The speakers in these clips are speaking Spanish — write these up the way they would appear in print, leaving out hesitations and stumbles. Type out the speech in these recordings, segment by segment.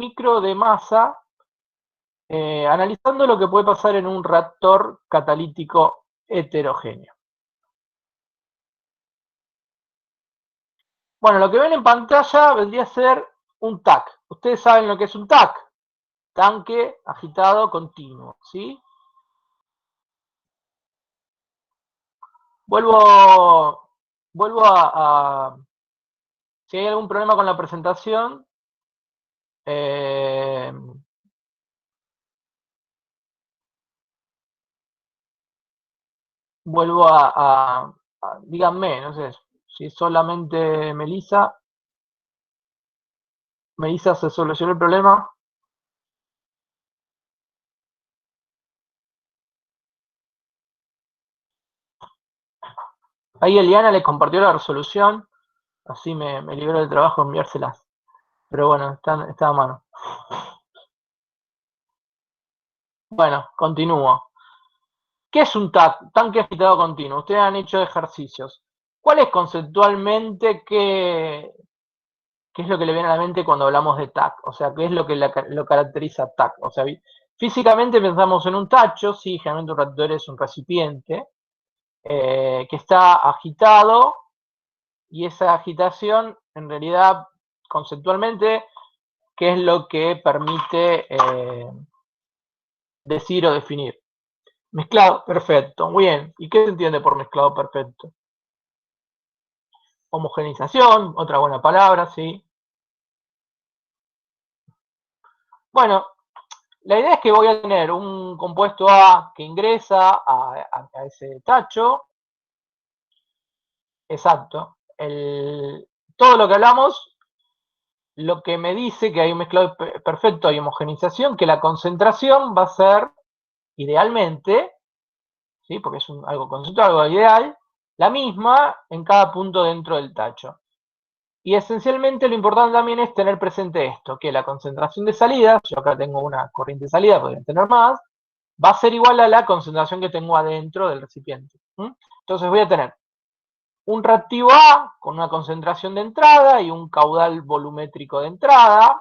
micro de masa, analizando lo que puede pasar en un reactor catalítico heterogéneo. Bueno, lo que ven en pantalla vendría a ser un TAC. Ustedes saben lo que es un TAC, tanque agitado continuo, ¿sí? Vuelvo a si hay algún problema con la presentación, vuelvo díganme, no sé, si es solamente Melissa. Melissa, ¿se solucionó el problema? Ahí Eliana le compartió la resolución, así me liberó del trabajo enviárselas. Pero bueno, está a mano. Bueno, continúo. ¿Qué es un TAC? Tanque agitado continuo. Ustedes han hecho ejercicios. ¿Cuál es conceptualmente qué es lo que le viene a la mente cuando hablamos de TAC? O sea, ¿qué es lo que lo caracteriza a TAC? O sea, físicamente pensamos en un tacho, sí, generalmente un reactor es un recipiente, que está agitado, y esa agitación, en realidad, conceptualmente, ¿qué es lo que permite decir o definir? Mezclado perfecto, muy bien. ¿Y qué se entiende por mezclado perfecto? Homogenización, otra buena palabra, sí. Bueno, la idea es que voy a tener un compuesto A que ingresa a ese tacho. Exacto. Todo lo que hablamos, lo que me dice que hay un mezclado perfecto, hay homogenización, que la concentración va a ser, idealmente, ¿sí? Porque es algo conceptual, algo ideal, la misma en cada punto dentro del tacho. Y esencialmente lo importante también es tener presente esto, que la concentración de salida, yo acá tengo una corriente de salida, podrían tener más, va a ser igual a la concentración que tengo adentro del recipiente. Entonces voy a tener un reactivo A con una concentración de entrada y un caudal volumétrico de entrada.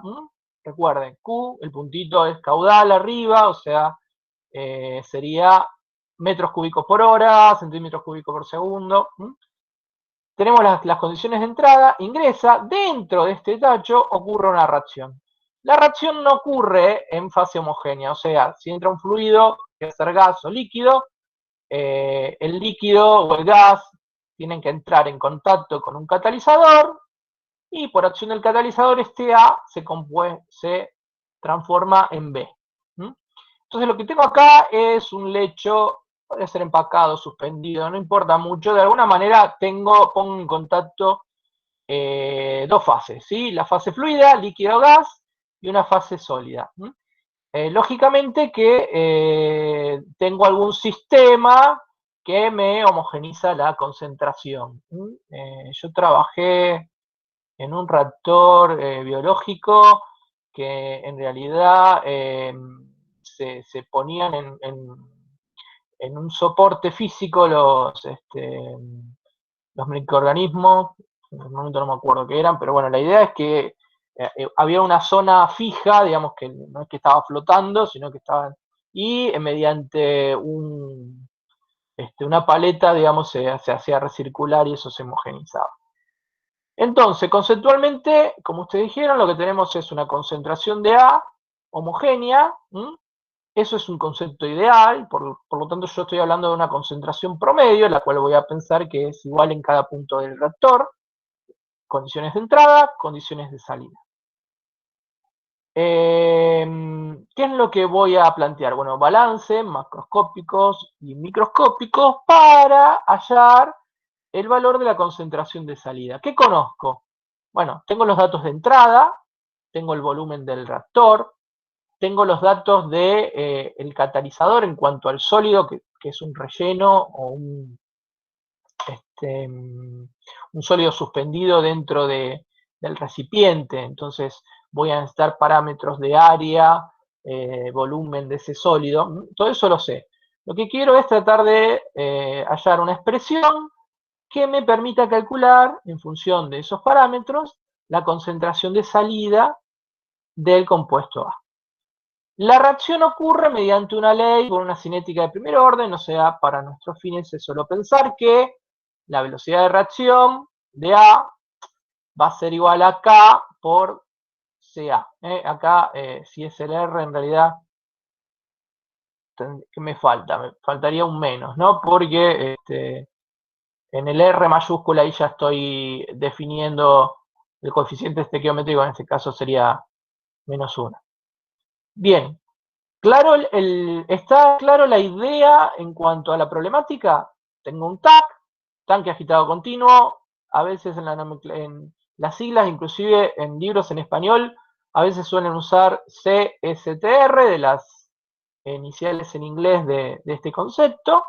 Recuerden, Q, el puntito es caudal arriba, o sea, sería metros cúbicos por hora, centímetros cúbicos por segundo. Tenemos las condiciones de entrada, ingresa, dentro de este tacho ocurre una reacción. La reacción no ocurre en fase homogénea, o sea, si entra un fluido, que va a ser gas o líquido, el líquido o el gas tienen que entrar en contacto con un catalizador y por acción del catalizador este A se transforma en B. Entonces lo que tengo acá es un lecho, puede ser empacado, suspendido, no importa mucho, de alguna manera pongo en contacto dos fases, ¿sí? La fase fluida, líquido-gas, y una fase sólida. Lógicamente que tengo algún sistema que me homogeniza la concentración. Yo trabajé en un reactor biológico que en realidad se ponían en un soporte físico los microorganismos, en el momento no me acuerdo qué eran, pero bueno, la idea es que había una zona fija, digamos que no es que estaba flotando, sino que estaban, y mediante una paleta, digamos, se hacía recircular y eso se homogenizaba. Entonces, conceptualmente, como ustedes dijeron, lo que tenemos es una concentración de A homogénea. Eso es un concepto ideal, por lo tanto yo estoy hablando de una concentración promedio, la cual voy a pensar que es igual en cada punto del reactor. Condiciones de entrada, condiciones de salida. ¿Qué es lo que voy a plantear? Bueno, balance macroscópicos y microscópicos para hallar el valor de la concentración de salida. ¿Qué conozco? Bueno, tengo los datos de entrada, tengo el volumen del reactor, tengo los datos del catalizador en cuanto al sólido, que es un relleno o un sólido suspendido dentro del recipiente. Entonces voy a necesitar parámetros de área, volumen de ese sólido. Todo eso lo sé. Lo que quiero es tratar de hallar una expresión que me permita calcular, en función de esos parámetros, la concentración de salida del compuesto A. La reacción ocurre mediante una ley por una cinética de primer orden, o sea, para nuestros fines es solo pensar que la velocidad de reacción de A va a ser igual a K por CA. Acá, si es el R, en realidad, ¿qué me falta? Me faltaría un menos, ¿no? Porque en el R mayúscula ahí ya estoy definiendo el coeficiente estequiométrico, en este caso sería -1. Bien, claro, está claro la idea en cuanto a la problemática. Tengo un TAC, tanque agitado continuo, a veces en las siglas, inclusive en libros en español, a veces suelen usar CSTR, de las iniciales en inglés de este concepto.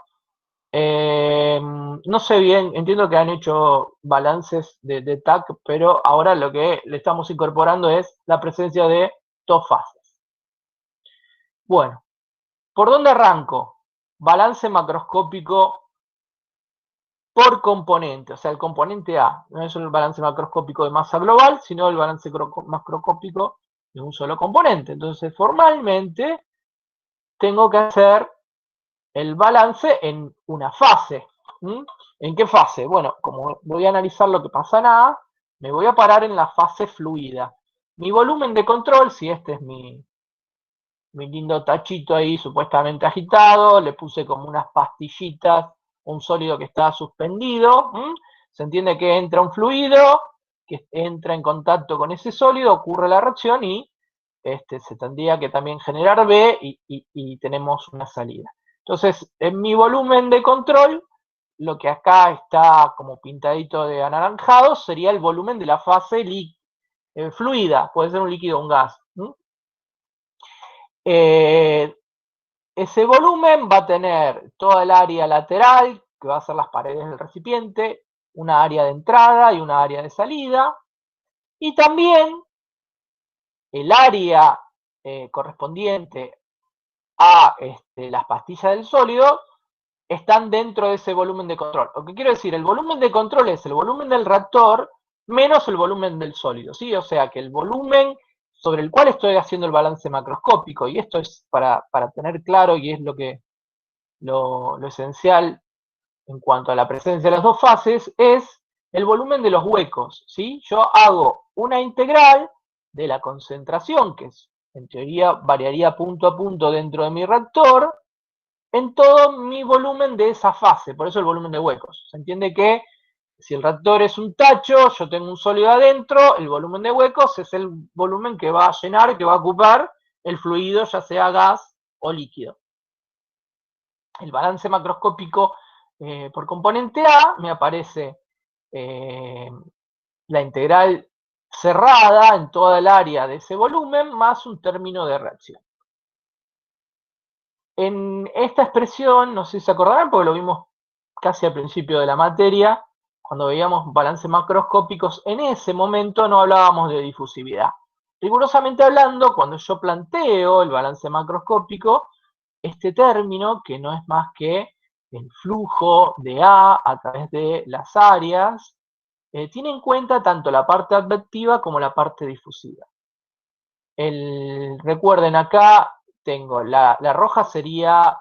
No sé bien, entiendo que han hecho balances de TAC, pero ahora lo que le estamos incorporando es la presencia de dos fases. Bueno, ¿por dónde arranco? Balance macroscópico por componente, o sea, el componente A. No es el balance macroscópico de masa global, sino el balance macroscópico de un solo componente. Entonces, formalmente, tengo que hacer el balance en una fase. ¿En qué fase? Bueno, como voy a analizar lo que pasa en A, me voy a parar en la fase fluida. Mi volumen de control, si este es mi lindo tachito ahí supuestamente agitado, le puse como unas pastillitas, un sólido que está suspendido, se entiende que entra un fluido, que entra en contacto con ese sólido, ocurre la reacción y se tendría que también generar B y tenemos una salida. Entonces, en mi volumen de control, lo que acá está como pintadito de anaranjado sería el volumen de la fase fluida, puede ser un líquido o un gas. Ese volumen va a tener toda el área lateral, que va a ser las paredes del recipiente, una área de entrada y una área de salida, y también el área correspondiente a las pastillas del sólido están dentro de ese volumen de control. Lo que quiero decir, el volumen de control es el volumen del reactor menos el volumen del sólido, ¿sí? O sea que el volumen sobre el cual estoy haciendo el balance macroscópico, y esto es para tener claro, y es lo esencial en cuanto a la presencia de las dos fases, es el volumen de los huecos, ¿sí? Yo hago una integral de la concentración, que en teoría variaría punto a punto dentro de mi reactor, en todo mi volumen de esa fase, por eso el volumen de huecos. Se entiende que si el reactor es un tacho, yo tengo un sólido adentro, el volumen de huecos es el volumen que va a llenar, que va a ocupar el fluido, ya sea gas o líquido. El balance macroscópico por componente A me aparece la integral cerrada en toda el área de ese volumen más un término de reacción. En esta expresión, no sé si se acordarán, porque lo vimos casi al principio de la materia, cuando veíamos balances macroscópicos, en ese momento no hablábamos de difusividad. Rigurosamente hablando, cuando yo planteo el balance macroscópico, este término, que no es más que el flujo de A través de las áreas, tiene en cuenta tanto la parte advectiva como la parte difusiva. Recuerden, acá tengo la roja sería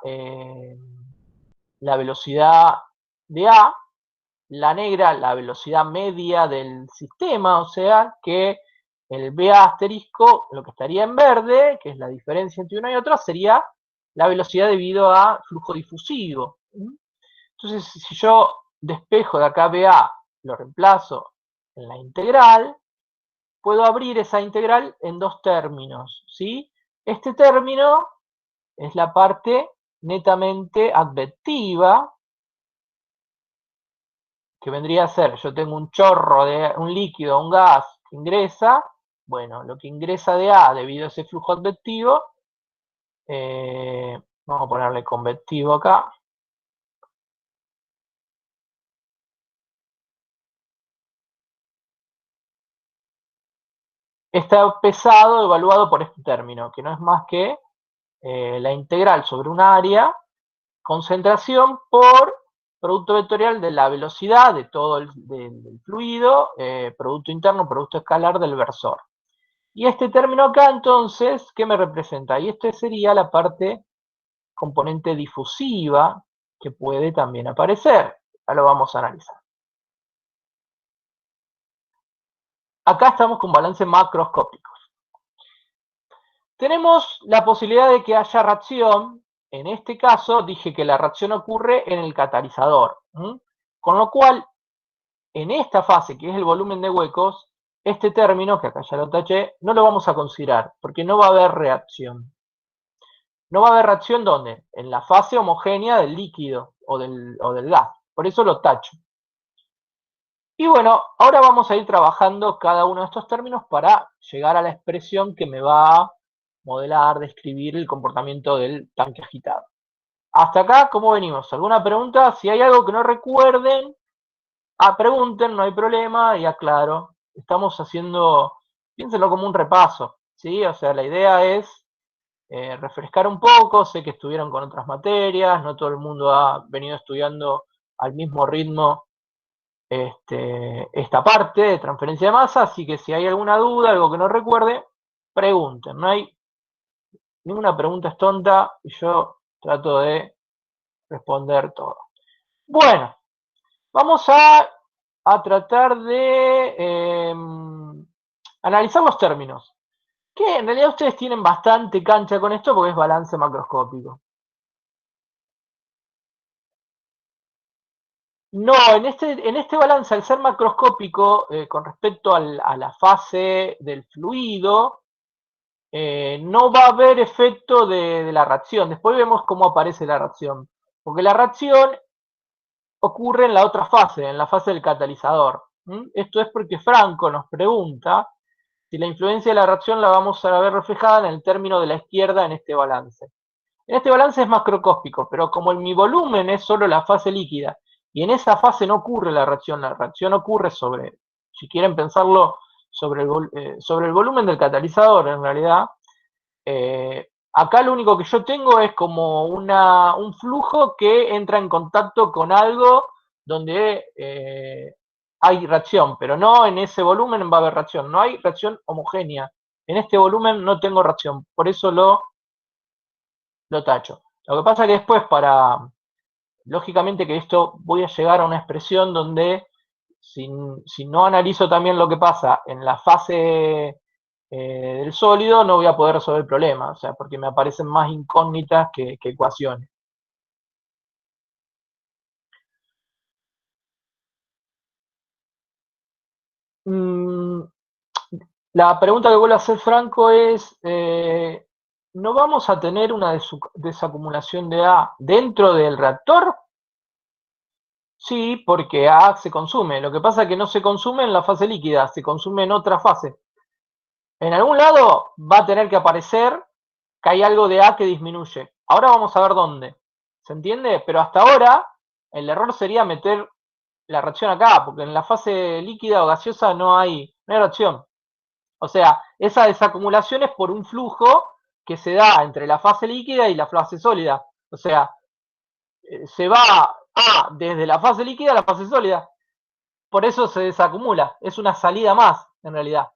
la velocidad de A, la negra la velocidad media del sistema, o sea que el BA asterisco, lo que estaría en verde, que es la diferencia entre una y otra, sería la velocidad debido a flujo difusivo. Entonces, si yo despejo de acá BA, lo reemplazo en la integral, puedo abrir esa integral en dos términos, ¿sí? Este término es la parte netamente advectiva, que vendría a ser, yo tengo un chorro de un líquido, un gas que ingresa, bueno, lo que ingresa de A debido a ese flujo advectivo, vamos a ponerle convectivo acá, está pesado, evaluado por este término, que no es más que la integral sobre un área, concentración por producto vectorial de la velocidad de todo del fluido, producto interno, producto escalar del versor. Y este término acá, entonces, ¿qué me representa? Y este sería la parte componente difusiva que puede también aparecer. Ya lo vamos a analizar. Acá estamos con balance macroscópicos. Tenemos la posibilidad de que haya reacción. En este caso dije que la reacción ocurre en el catalizador. Con lo cual, en esta fase, que es el volumen de huecos, este término, que acá ya lo taché, no lo vamos a considerar, porque no va a haber reacción. No va a haber reacción, ¿dónde? En la fase homogénea del líquido o del gas. Por eso lo tacho. Y bueno, ahora vamos a ir trabajando cada uno de estos términos para llegar a la expresión que me va a modelar, describir el comportamiento del tanque agitado. Hasta acá, ¿cómo venimos? ¿Alguna pregunta? Si hay algo que no recuerden, pregunten, no hay problema, y aclaro. Estamos haciendo, piénsenlo como un repaso, ¿sí? O sea, la idea es refrescar un poco, sé que estuvieron con otras materias, no todo el mundo ha venido estudiando al mismo ritmo esta parte de transferencia de masa, así que si hay alguna duda, algo que no recuerde, pregunten, no hay ninguna pregunta es tonta y yo trato de responder todo. Bueno, vamos a tratar de analizar los términos, que en realidad ustedes tienen bastante cancha con esto porque es balance macroscópico. No, en este balance, al ser macroscópico, con respecto a la fase del fluido, no va a haber efecto de la reacción. Después vemos cómo aparece la reacción. Porque la reacción ocurre en la otra fase, en la fase del catalizador. Esto es porque Franco nos pregunta si la influencia de la reacción la vamos a ver reflejada en el término de la izquierda en este balance. En este balance es macroscópico, pero como mi volumen es solo la fase líquida, y en esa fase no ocurre la reacción ocurre sobre, si quieren pensarlo, sobre el volumen del catalizador en realidad. Acá lo único que yo tengo es como un flujo que entra en contacto con algo donde hay reacción, pero no en ese volumen va a haber reacción, no hay reacción homogénea. En este volumen no tengo reacción, por eso lo tacho. Lo que pasa es que después lógicamente que esto voy a llegar a una expresión donde si no analizo también lo que pasa en la fase del sólido, no voy a poder resolver el problema, o sea, porque me aparecen más incógnitas que ecuaciones. La pregunta que vuelvo a hacer, Franco, es, ¿no vamos a tener una desacumulación de A dentro del reactor? Sí, porque A se consume. Lo que pasa es que no se consume en la fase líquida, se consume en otra fase. En algún lado va a tener que aparecer que hay algo de A que disminuye. Ahora vamos a ver dónde. ¿Se entiende? Pero hasta ahora el error sería meter la reacción acá, porque en la fase líquida o gaseosa no hay reacción. O sea, esa desacumulación es por un flujo que se da entre la fase líquida y la fase sólida. O sea, se va desde la fase líquida a la fase sólida. Por eso se desacumula. Es una salida más, en realidad.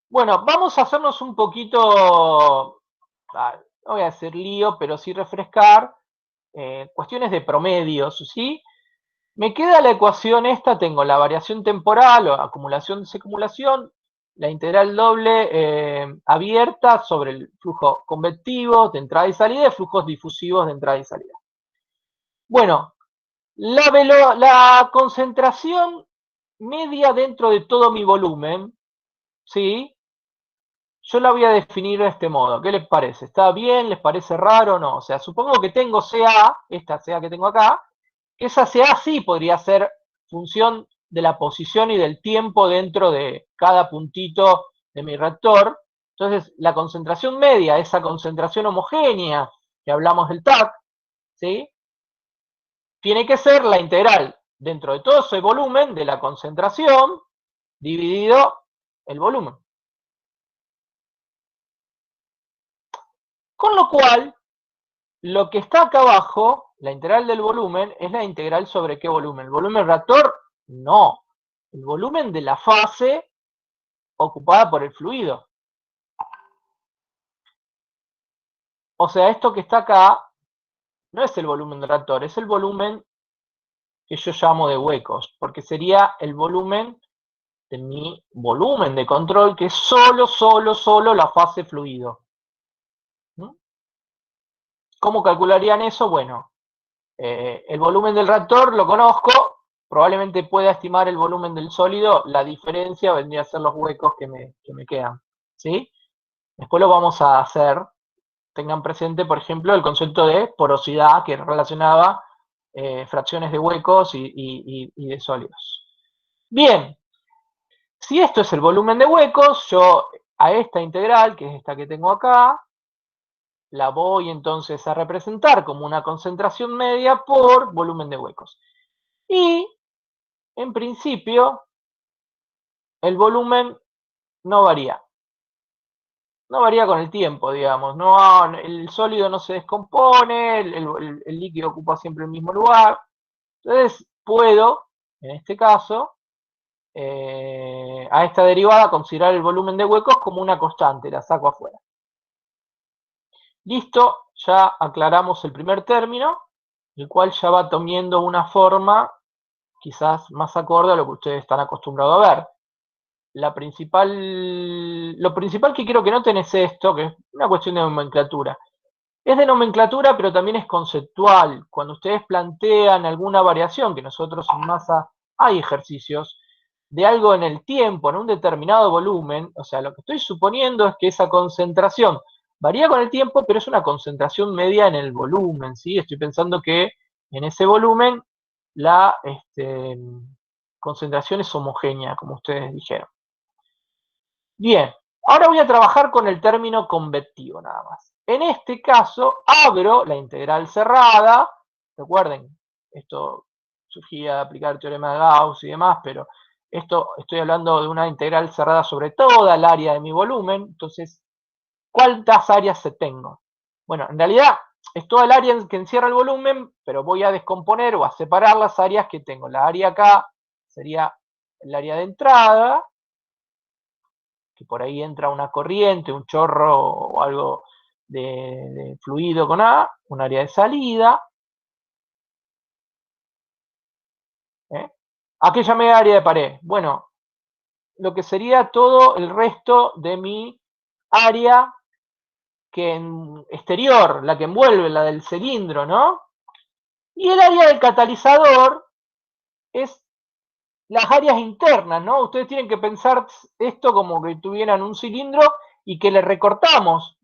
Bueno, vamos a hacernos un poquito, no voy a decir lío, pero sí refrescar cuestiones de promedios, ¿sí? Me queda la ecuación esta, tengo la variación temporal o acumulación-desacumulación, la integral doble abierta sobre el flujo convectivo de entrada y salida y flujos difusivos de entrada y salida. Bueno, la concentración media dentro de todo mi volumen, ¿sí? Yo la voy a definir de este modo. ¿Qué les parece? ¿Está bien? ¿Les parece raro o no? O sea, supongo que tengo CA, esta CA que tengo acá, esa CA sí podría ser función de la posición y del tiempo dentro de cada puntito de mi reactor. Entonces, la concentración media, esa concentración homogénea que hablamos del TAC, ¿sí? Tiene que ser la integral dentro de todo ese volumen de la concentración dividido el volumen. Con lo cual, lo que está acá abajo, la integral del volumen, es la integral sobre qué volumen. ¿El volumen reactor? No. el volumen de la fase ocupada por el fluido. O sea, esto que está acá no es el volumen del reactor, es el volumen que yo llamo de huecos, porque sería el volumen de mi volumen de control, que es solo la fase fluido. ¿Cómo calcularían eso? Bueno, el volumen del reactor lo conozco, probablemente pueda estimar el volumen del sólido, la diferencia vendría a ser los huecos que me quedan, ¿sí? Después lo vamos a hacer, tengan presente, por ejemplo, el concepto de porosidad que relacionaba fracciones de huecos y de sólidos. Bien, si esto es el volumen de huecos, yo a esta integral, que es esta que tengo acá, la voy entonces a representar como una concentración media por volumen de huecos. Y, en principio, el volumen no varía. No varía con el tiempo, digamos. No, el sólido no se descompone, el líquido ocupa siempre el mismo lugar. Entonces, puedo, en este caso, a esta derivada considerar el volumen de huecos como una constante, la saco afuera. Listo, ya aclaramos el primer término, el cual ya va tomando una forma quizás más acorde a lo que ustedes están acostumbrados a ver. Lo principal que quiero que noten es esto, que es una cuestión de nomenclatura. Es de nomenclatura, pero también es conceptual. Cuando ustedes plantean alguna variación, que nosotros en masa hay ejercicios, de algo en el tiempo, en un determinado volumen, o sea, lo que estoy suponiendo es que esa concentración varía con el tiempo, pero es una concentración media en el volumen, ¿sí? Estoy pensando que en ese volumen la concentración es homogénea, como ustedes dijeron. Bien, ahora voy a trabajar con el término convectivo nada más. En este caso, abro la integral cerrada. Recuerden, esto surgía de aplicar el teorema de Gauss y demás, pero esto estoy hablando de una integral cerrada sobre toda el área de mi volumen. Entonces, ¿cuántas áreas se tengo? Bueno, en realidad es toda el área que encierra el volumen, pero voy a descomponer o a separar las áreas que tengo. La área acá sería el área de entrada, que por ahí entra una corriente, un chorro o algo de fluido con A, un área de salida. ¿A qué llamé área de pared? Bueno, lo que sería todo el resto de mi área exterior, la que envuelve, la del cilindro, ¿no? Y el área del catalizador es las áreas internas, ¿no? Ustedes tienen que pensar esto como que tuvieran un cilindro y que le recortamos,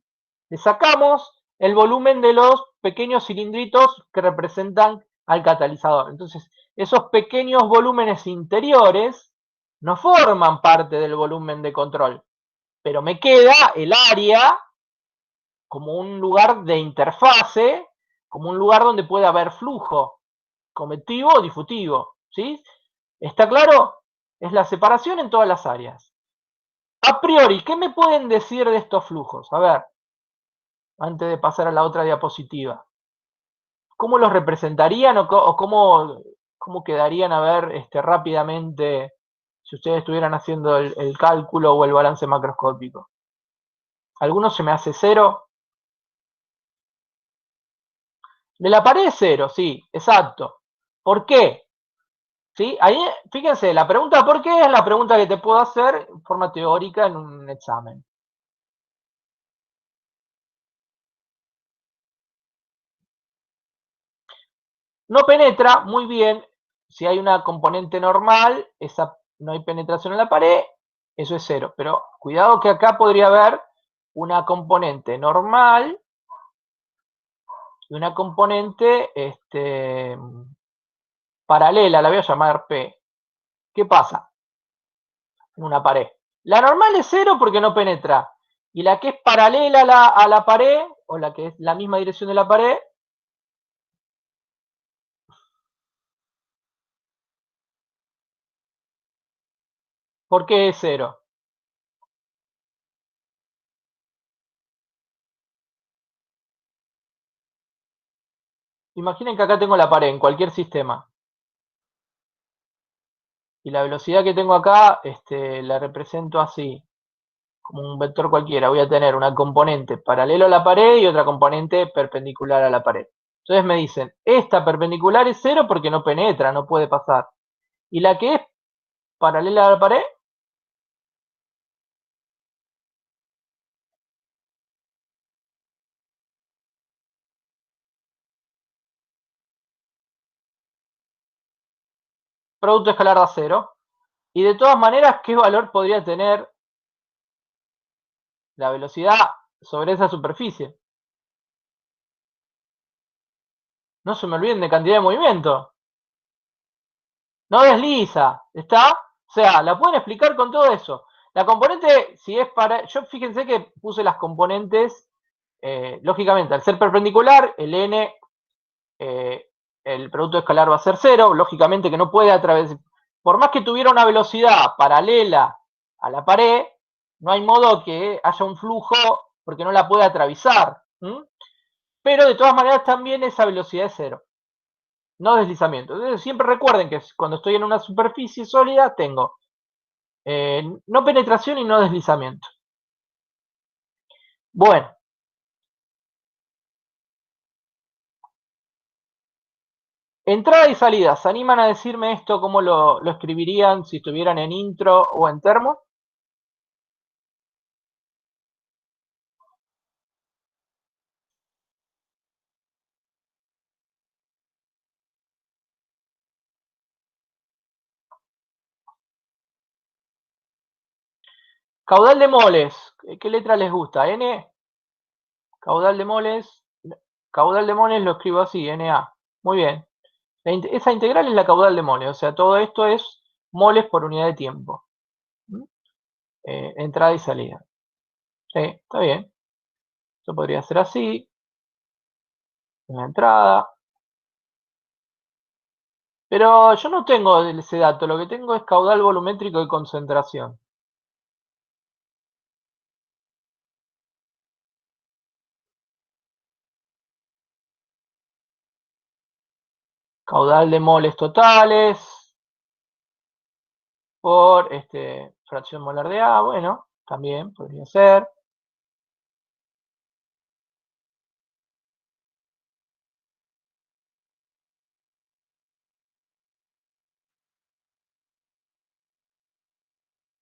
le sacamos el volumen de los pequeños cilindritos que representan al catalizador. Entonces, esos pequeños volúmenes interiores no forman parte del volumen de control, pero me queda el área como un lugar de interfase, como un lugar donde puede haber flujo convectivo o difutivo, ¿sí? ¿Está claro? Es la separación en todas las áreas. A priori, ¿qué me pueden decir de estos flujos? A ver, antes de pasar a la otra diapositiva. ¿Cómo los representarían o cómo quedarían a ver rápidamente si ustedes estuvieran haciendo el cálculo o el balance macroscópico? ¿Alguno se me hace cero? De la pared es cero, sí, exacto. ¿Por qué? ¿Sí? Ahí, fíjense, la pregunta ¿por qué? Es la pregunta que te puedo hacer en forma teórica en un examen. No penetra, muy bien. Si hay una componente normal, no hay penetración en la pared, eso es cero. Pero cuidado que acá podría haber una componente normal y una componente paralela, la voy a llamar P. ¿Qué pasa en una pared? La normal es cero porque no penetra. Y la que es paralela a la pared, o la que es la misma dirección de la pared, ¿por qué es cero? Imaginen que acá tengo la pared en cualquier sistema. Y la velocidad que tengo acá, la represento así, como un vector cualquiera. Voy a tener una componente paralela a la pared y otra componente perpendicular a la pared. Entonces me dicen, esta perpendicular es 0 porque no penetra, no puede pasar. Y la que es paralela a la pared, producto escalar da 0. Y de todas maneras, ¿qué valor podría tener la velocidad sobre esa superficie? No se me olviden de cantidad de movimiento. No desliza, ¿está? O sea, la pueden explicar con todo eso. La componente, si es para... Yo fíjense que puse las componentes, lógicamente, al ser perpendicular, el n, el producto escalar va a ser 0, lógicamente que no puede atravesar... Por más que tuviera una velocidad paralela a la pared, no hay modo que haya un flujo porque no la puede atravesar. Pero de todas maneras también esa velocidad es 0. No deslizamiento. Entonces siempre recuerden que cuando estoy en una superficie sólida tengo no penetración y no deslizamiento. Bueno. Entrada y salida. ¿Se animan a decirme esto cómo lo escribirían si estuvieran en intro o en termo? Caudal de moles. ¿Qué letra les gusta? ¿N? Caudal de moles. Caudal de moles lo escribo así, Na. Muy bien. Esa integral es la caudal de moles. O sea, todo esto es moles por unidad de tiempo. Entrada y salida. Sí, está bien. Esto podría ser así. En la entrada. Pero yo no tengo ese dato. Lo que tengo es caudal volumétrico y concentración. Caudal de moles totales por fracción molar de A, bueno, también podría ser.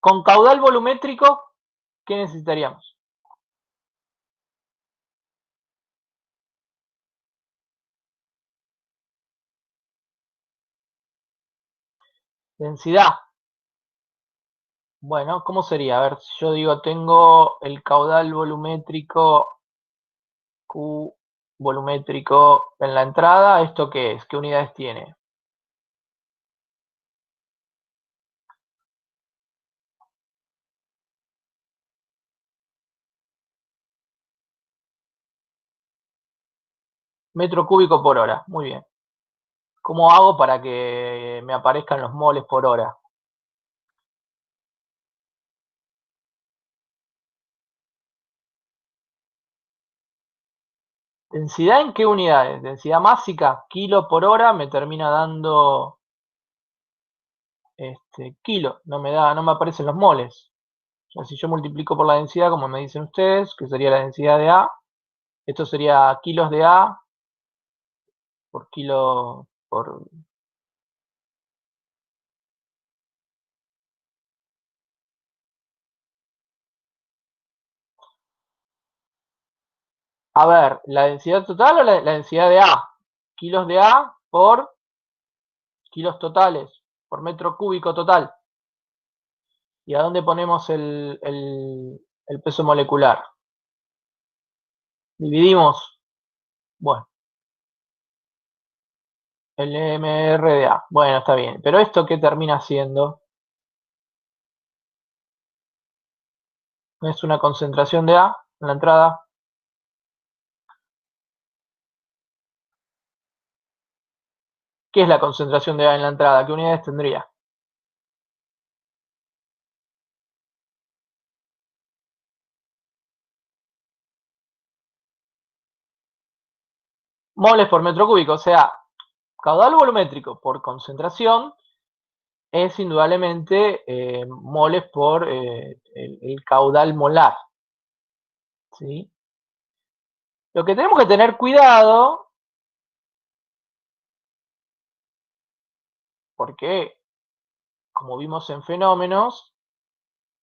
Con caudal volumétrico, ¿qué necesitaríamos? Densidad. Bueno, ¿cómo sería? A ver, si yo digo, tengo el caudal volumétrico Q volumétrico en la entrada, ¿esto qué es? ¿Qué unidades tiene? Metro cúbico por hora, muy bien. ¿Cómo hago para que me aparezcan los moles por hora? ¿Densidad en qué unidades? Densidad másica, kilo por hora, me termina dando kilo, no me aparecen los moles. O sea, si yo multiplico por la densidad, como me dicen ustedes, que sería la densidad de A, esto sería kilos de A por kilo por... A ver, ¿la densidad total o la densidad de A? Kilos de A por kilos totales, por metro cúbico total. ¿Y a dónde ponemos el peso molecular? Dividimos, bueno, el MRDA. Bueno, está bien. Pero ¿esto qué termina siendo? Es una concentración de A en la entrada. ¿Qué es la concentración de A en la entrada? ¿Qué unidades tendría? Moles por metro cúbico, o sea, caudal volumétrico por concentración es indudablemente moles por el caudal molar, ¿sí? Lo que tenemos que tener cuidado, porque como vimos en fenómenos,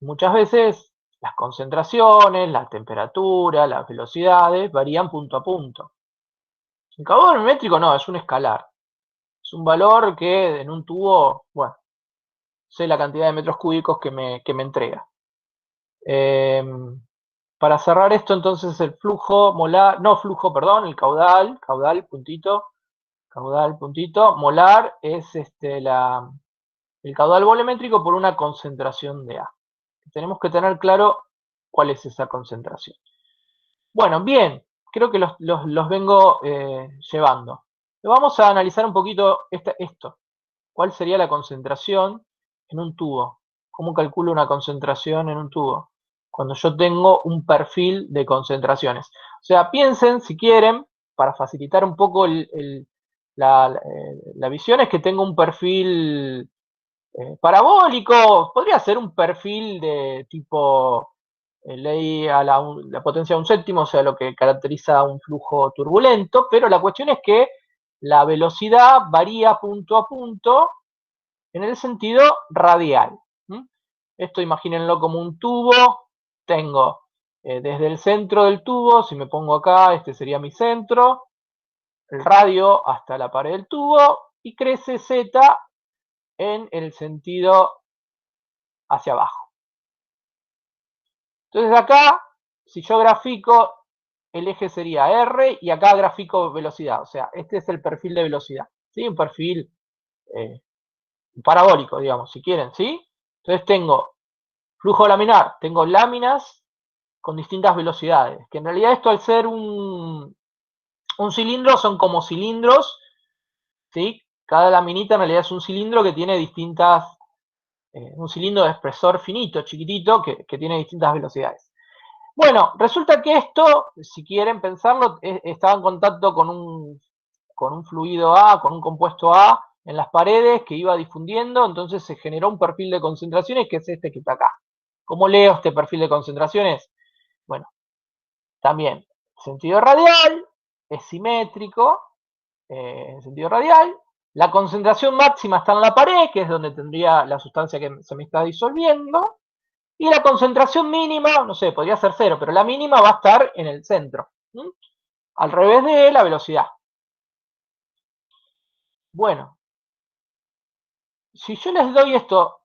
muchas veces las concentraciones, la temperatura, las velocidades varían punto a punto. El caudal volumétrico no, es un escalar. Es un valor que en un tubo, bueno, sé la cantidad de metros cúbicos que me entrega. Para cerrar esto, entonces, el flujo molar, no flujo, perdón, el caudal, caudal, puntito, molar es el caudal volumétrico por una concentración de A. Tenemos que tener claro cuál es esa concentración. Bueno, bien, creo que los vengo llevando. Vamos a analizar un poquito esto. ¿Cuál sería la concentración en un tubo? ¿Cómo calculo una concentración en un tubo? Cuando yo tengo un perfil de concentraciones. O sea, piensen, si quieren, para facilitar un poco la visión, es que tengo un perfil parabólico, podría ser un perfil de tipo ley a la potencia de un séptimo, o sea, lo que caracteriza un flujo turbulento, pero la cuestión es que la velocidad varía punto a punto en el sentido radial. Esto imagínenlo como un tubo, tengo desde el centro del tubo, si me pongo acá, este sería mi centro, el radio hasta la pared del tubo, y crece Z en el sentido hacia abajo. Entonces acá, si yo grafico, el eje sería R y acá grafico velocidad, o sea, este es el perfil de velocidad, ¿sí? Un perfil parabólico, digamos, si quieren, ¿sí? Entonces tengo flujo laminar, tengo láminas con distintas velocidades, que en realidad esto al ser un cilindro son como cilindros, ¿sí? Cada laminita en realidad es un cilindro que tiene distintas, un cilindro de espesor finito, chiquitito, que tiene distintas velocidades. Bueno, resulta que esto, si quieren pensarlo, estaba en contacto con un fluido A, con un compuesto A en las paredes que iba difundiendo, entonces se generó un perfil de concentraciones que es este que está acá. ¿Cómo leo este perfil de concentraciones? Bueno, también sentido radial, es simétrico, en sentido radial. La concentración máxima está en la pared, que es donde tendría la sustancia que se me está disolviendo. Y la concentración mínima, no sé, podría ser cero, pero la mínima va a estar en el centro, al revés de la velocidad. Bueno, si yo les doy esto,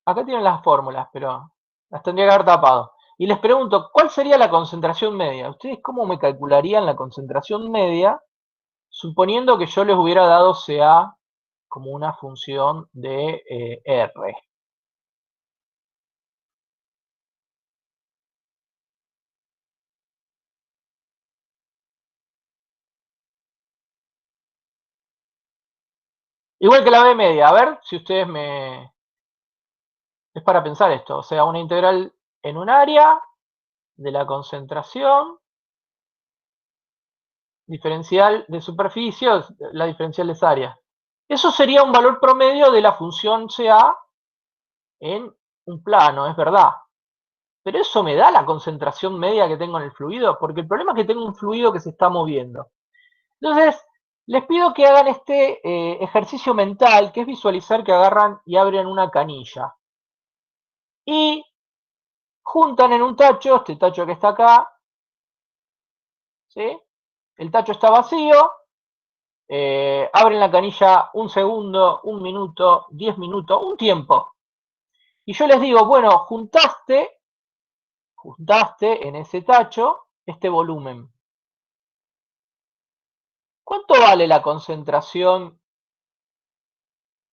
acá tienen las fórmulas, pero las tendría que haber tapado. Y les pregunto, ¿cuál sería la concentración media? ¿Ustedes cómo me calcularían la concentración media, suponiendo que yo les hubiera dado CA como una función de R? Igual que la B media, a ver si ustedes me... Es para pensar esto, o sea, una integral en un área de la concentración diferencial de superficie, la diferencial de esa área. Eso sería un valor promedio de la función CA en un plano, es verdad. Pero eso me da la concentración media que tengo en el fluido, porque el problema es que tengo un fluido que se está moviendo. Entonces, les pido que hagan este ejercicio mental, que es visualizar que agarran y abren una canilla. Y juntan en un tacho, este tacho que está acá, ¿sí? El tacho está vacío, abren la canilla un segundo, un minuto, 10 minutos, un tiempo. Y yo les digo, bueno, juntaste en ese tacho este volumen. ¿Cuánto vale la concentración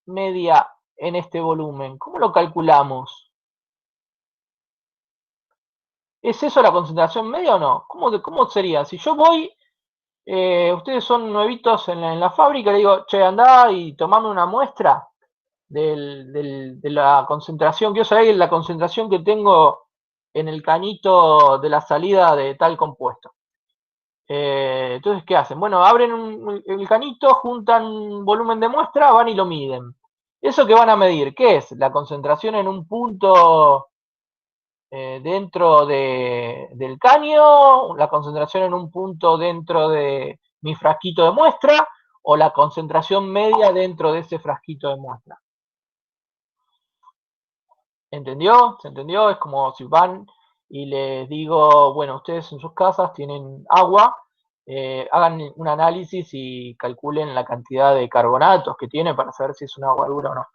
media en este volumen? ¿Cómo lo calculamos? ¿Es eso la concentración media o no? ¿Cómo sería? Si yo voy, ustedes son nuevitos en la fábrica, le digo, che, andá y tomame una muestra de la concentración, quiero saber la concentración que tengo en el canito de la salida de tal compuesto. Entonces, ¿qué hacen? Bueno, abren el canito, juntan volumen de muestra, van y lo miden. ¿Eso que van a medir? ¿Qué es? ¿La concentración en un punto dentro del caño? ¿La concentración en un punto dentro de mi frasquito de muestra? ¿O la concentración media dentro de ese frasquito de muestra? ¿Entendió? ¿Se entendió? Es como si van y les digo, bueno, ustedes en sus casas tienen agua, hagan un análisis y calculen la cantidad de carbonatos que tiene para saber si es un agua dura o no.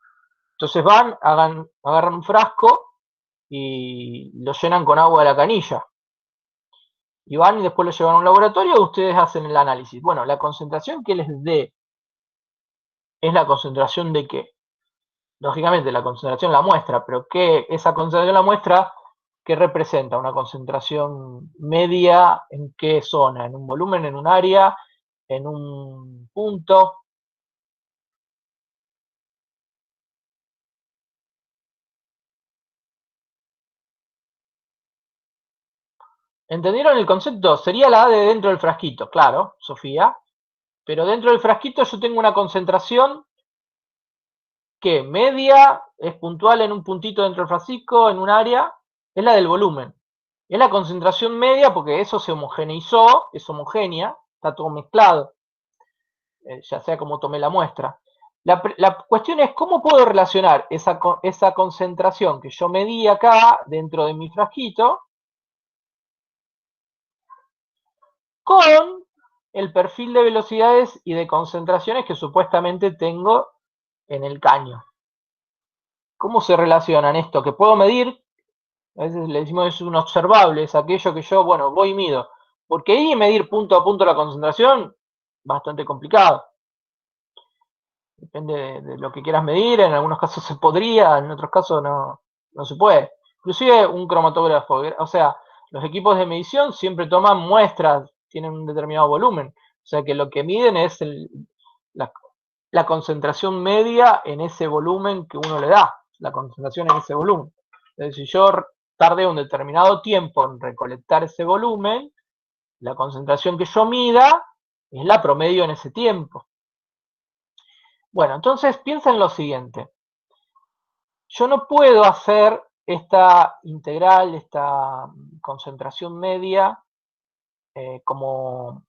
Entonces van, agarran un frasco y lo llenan con agua de la canilla. Y van y después lo llevan a un laboratorio y ustedes hacen el análisis. Bueno, la concentración que les dé es la concentración de qué. Lógicamente la concentración la muestra, pero ¿qué esa concentración la muestra? ¿Qué representa? ¿Una concentración media en qué zona? ¿En un volumen, en un área, en un punto? ¿Entendieron el concepto? Sería la A de dentro del frasquito, claro, Sofía, pero dentro del frasquito yo tengo una concentración que media, es puntual en un puntito dentro del frasco, en un área, es la del volumen. Es la concentración media porque eso se homogeneizó, es homogénea, está todo mezclado, ya sea como tomé la muestra. La cuestión es cómo puedo relacionar esa concentración que yo medí acá dentro de mi frasquito con el perfil de velocidades y de concentraciones que supuestamente tengo en el caño. ¿Cómo se relacionan esto? Que puedo medir, a veces le decimos es un observable, es aquello que yo, bueno, voy y mido. Porque ahí medir punto a punto la concentración, bastante complicado. Depende de lo que quieras medir, en algunos casos se podría, en otros casos no se puede. Inclusive un cromatógrafo, o sea, los equipos de medición siempre toman muestras, tienen un determinado volumen. O sea que lo que miden es la, la concentración media en ese volumen que uno le da, la concentración en ese volumen. Entonces, si yo tardé un determinado tiempo en recolectar ese volumen, la concentración que yo mida es la promedio en ese tiempo. Bueno, entonces piensa en lo siguiente. Yo no puedo hacer esta integral, esta concentración media, como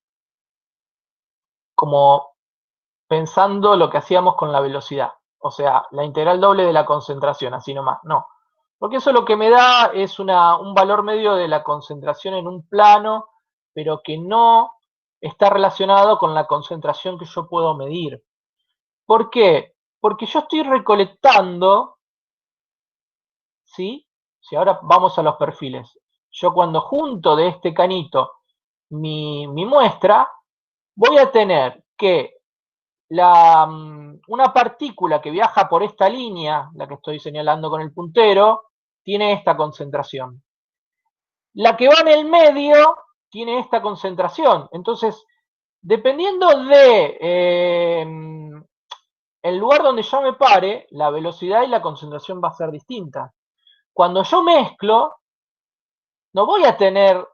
pensando lo que hacíamos con la velocidad. O sea, la integral doble de la concentración, así nomás. No. Porque eso lo que me da es un valor medio de la concentración en un plano, pero que no está relacionado con la concentración que yo puedo medir. ¿Por qué? Porque yo estoy recolectando, ¿sí? Si ahora vamos a los perfiles. Yo cuando junto de este canito mi muestra, voy a tener que una partícula que viaja por esta línea, la que estoy señalando con el puntero, tiene esta concentración. La que va en el medio tiene esta concentración. Entonces, dependiendo de el lugar donde yo me pare, la velocidad y la concentración va a ser distinta. Cuando yo mezclo, no voy a tener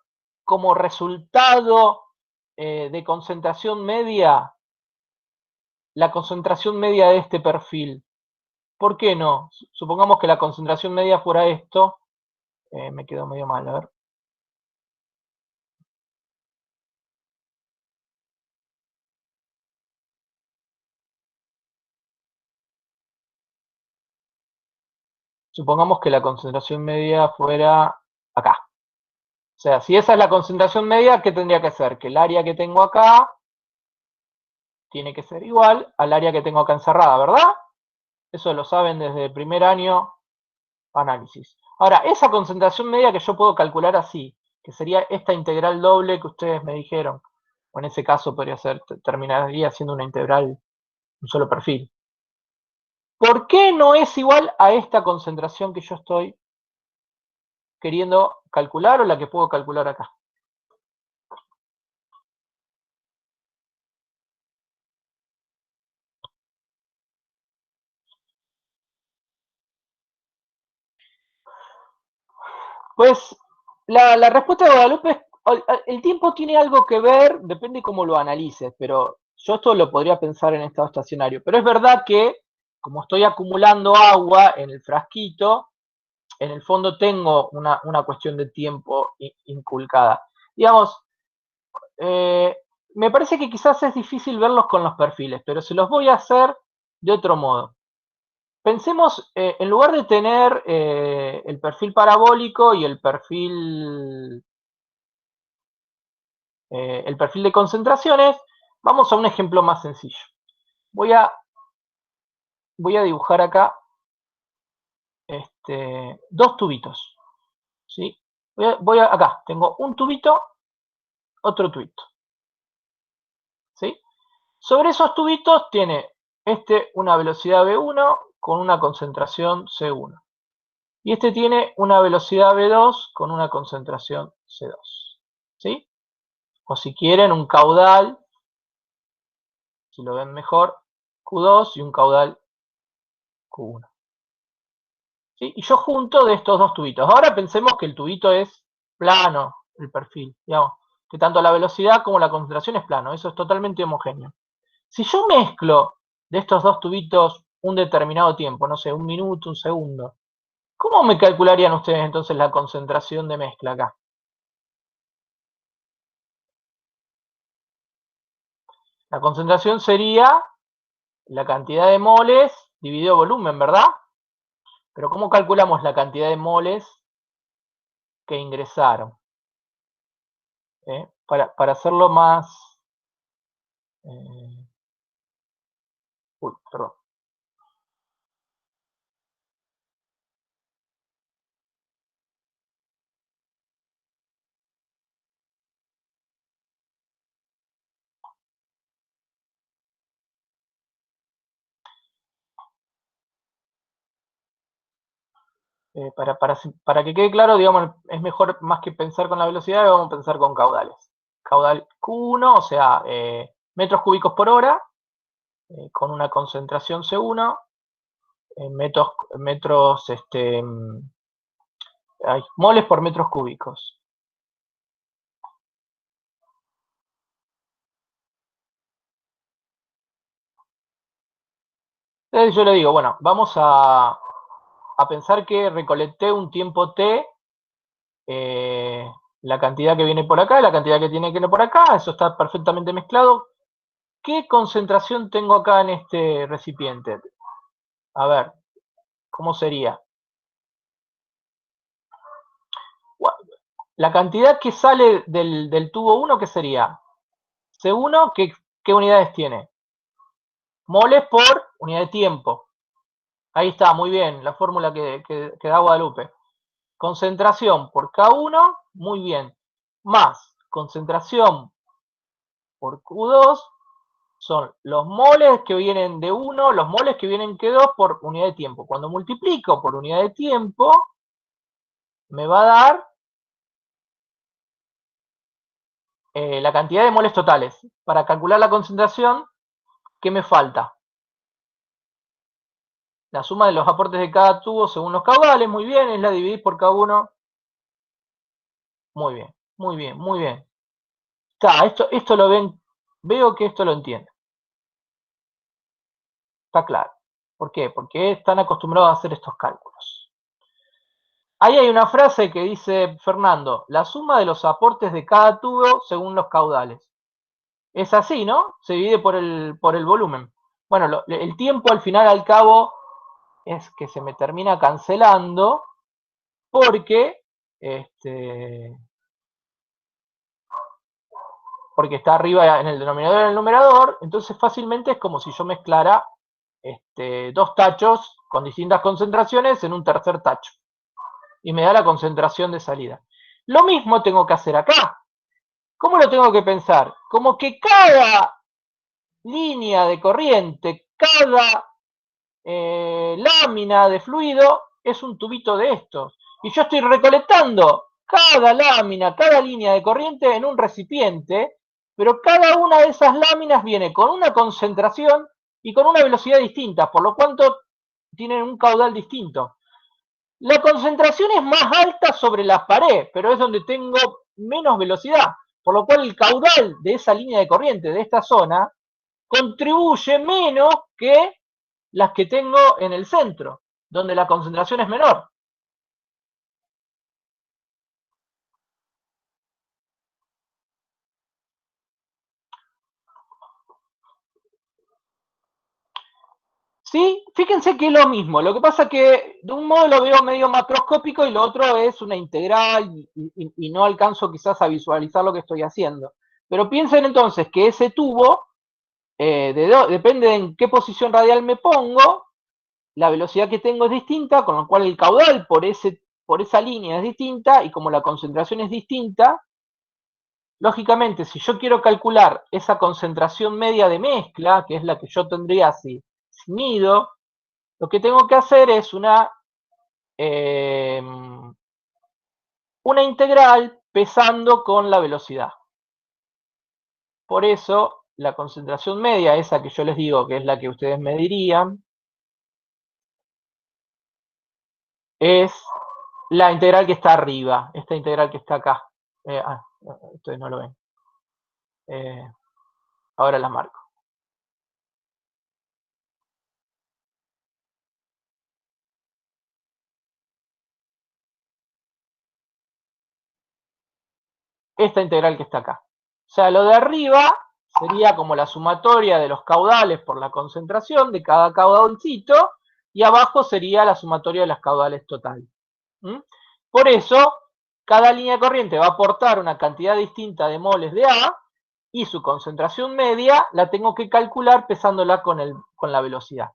como resultado de concentración media la concentración media de este perfil. ¿Por qué no? Supongamos que la concentración media fuera esto. Me quedó medio mal, a ver. Supongamos que la concentración media fuera acá. O sea, si esa es la concentración media, ¿qué tendría que ser? Que el área que tengo acá tiene que ser igual al área que tengo acá encerrada, ¿verdad? Eso lo saben desde el primer año análisis. Ahora, esa concentración media que yo puedo calcular así, que sería esta integral doble que ustedes me dijeron, o en ese caso podría ser, terminaría siendo una integral, un solo perfil. ¿Por qué no es igual a esta concentración que yo estoy queriendo calcular o la que puedo calcular acá? Pues la respuesta de Guadalupe es, el tiempo tiene algo que ver, depende cómo lo analices, pero yo esto lo podría pensar en estado estacionario. Pero es verdad que como estoy acumulando agua en el frasquito, en el fondo tengo una cuestión de tiempo inculcada. Digamos, me parece que quizás es difícil verlos con los perfiles, pero se los voy a hacer de otro modo. Pensemos, en lugar de tener el perfil parabólico y el perfil de concentraciones, vamos a un ejemplo más sencillo. Voy a dibujar acá dos tubitos, ¿sí? Acá tengo un tubito, otro tubito, ¿sí? Sobre esos tubitos tiene una velocidad V1 con una concentración C1. Y este tiene una velocidad V2 con una concentración C2, ¿sí? O si quieren un caudal, si lo ven mejor, Q2 y un caudal Q1. ¿Sí? Y yo junto de estos dos tubitos. Ahora pensemos que el tubito es plano, el perfil, digamos, que tanto la velocidad como la concentración es plano, eso es totalmente homogéneo. Si yo mezclo de estos dos tubitos un determinado tiempo, no sé, un minuto, un segundo, ¿cómo me calcularían ustedes entonces la concentración de mezcla acá? La concentración sería la cantidad de moles dividido volumen, ¿verdad? Pero ¿cómo calculamos la cantidad de moles que ingresaron? Para hacerlo más... uy, perdón. Para que quede claro, digamos, es mejor más que pensar con la velocidad, vamos a pensar con caudales. Caudal Q1, o sea, metros cúbicos por hora, con una concentración C1, moles por metros cúbicos. Entonces yo le digo, bueno, vamos a pensar que recolecté un tiempo T, la cantidad que viene por acá, la cantidad que tiene que ir por acá, eso está perfectamente mezclado. ¿Qué concentración tengo acá en este recipiente? A ver, ¿cómo sería? La cantidad que sale del tubo 1, ¿qué sería? C1, ¿qué unidades tiene? Moles por unidad de tiempo. Ahí está, muy bien, la fórmula que da Guadalupe. Concentración por K1, muy bien. Más concentración por Q2 son los moles que vienen de 1, los moles que vienen de 2 por unidad de tiempo. Cuando multiplico por unidad de tiempo, me va a dar la cantidad de moles totales. Para calcular la concentración, ¿qué me falta? La suma de los aportes de cada tubo según los caudales, muy bien, es la dividir por cada uno. Muy bien, muy bien, muy bien. Está, esto lo ven, veo que esto lo entienden. Está claro. ¿Por qué? Porque están acostumbrados a hacer estos cálculos. Ahí hay una frase que dice Fernando, la suma de los aportes de cada tubo según los caudales. Es así, ¿no? Se divide por el volumen. Bueno, el tiempo al final al cabo es que se me termina cancelando porque está arriba en el denominador y en el numerador, entonces fácilmente es como si yo mezclara dos tachos con distintas concentraciones en un tercer tacho. Y me da la concentración de salida. Lo mismo tengo que hacer acá. ¿Cómo lo tengo que pensar? Como que cada línea de corriente, cada lámina de fluido es un tubito de estos. Y yo estoy recolectando cada lámina, cada línea de corriente en un recipiente, pero cada una de esas láminas viene con una concentración y con una velocidad distinta, por lo cual tienen un caudal distinto. La concentración es más alta sobre la pared, pero es donde tengo menos velocidad, por lo cual el caudal de esa línea de corriente, de esta zona, contribuye menos que las que tengo en el centro, donde la concentración es menor. ¿Sí? Fíjense que es lo mismo. Lo que pasa es que de un modo lo veo medio macroscópico y lo otro es una integral y no alcanzo quizás a visualizar lo que estoy haciendo. Pero piensen entonces que ese tubo, depende de en qué posición radial me pongo, la velocidad que tengo es distinta, con lo cual el caudal por esa línea es distinta y como la concentración es distinta, lógicamente si yo quiero calcular esa concentración media de mezcla, que es la que yo tendría si mido, lo que tengo que hacer es una integral pesando con la velocidad. Por eso, la concentración media, esa que yo les digo que es la que ustedes medirían, es la integral que está arriba, esta integral que está acá. Ustedes no lo ven. Ahora la marco. Esta integral que está acá. O sea, lo de arriba sería como la sumatoria de los caudales por la concentración de cada caudalcito, y abajo sería la sumatoria de las caudales total. Por eso, cada línea de corriente va a aportar una cantidad distinta de moles de A, y su concentración media la tengo que calcular pesándola con la velocidad.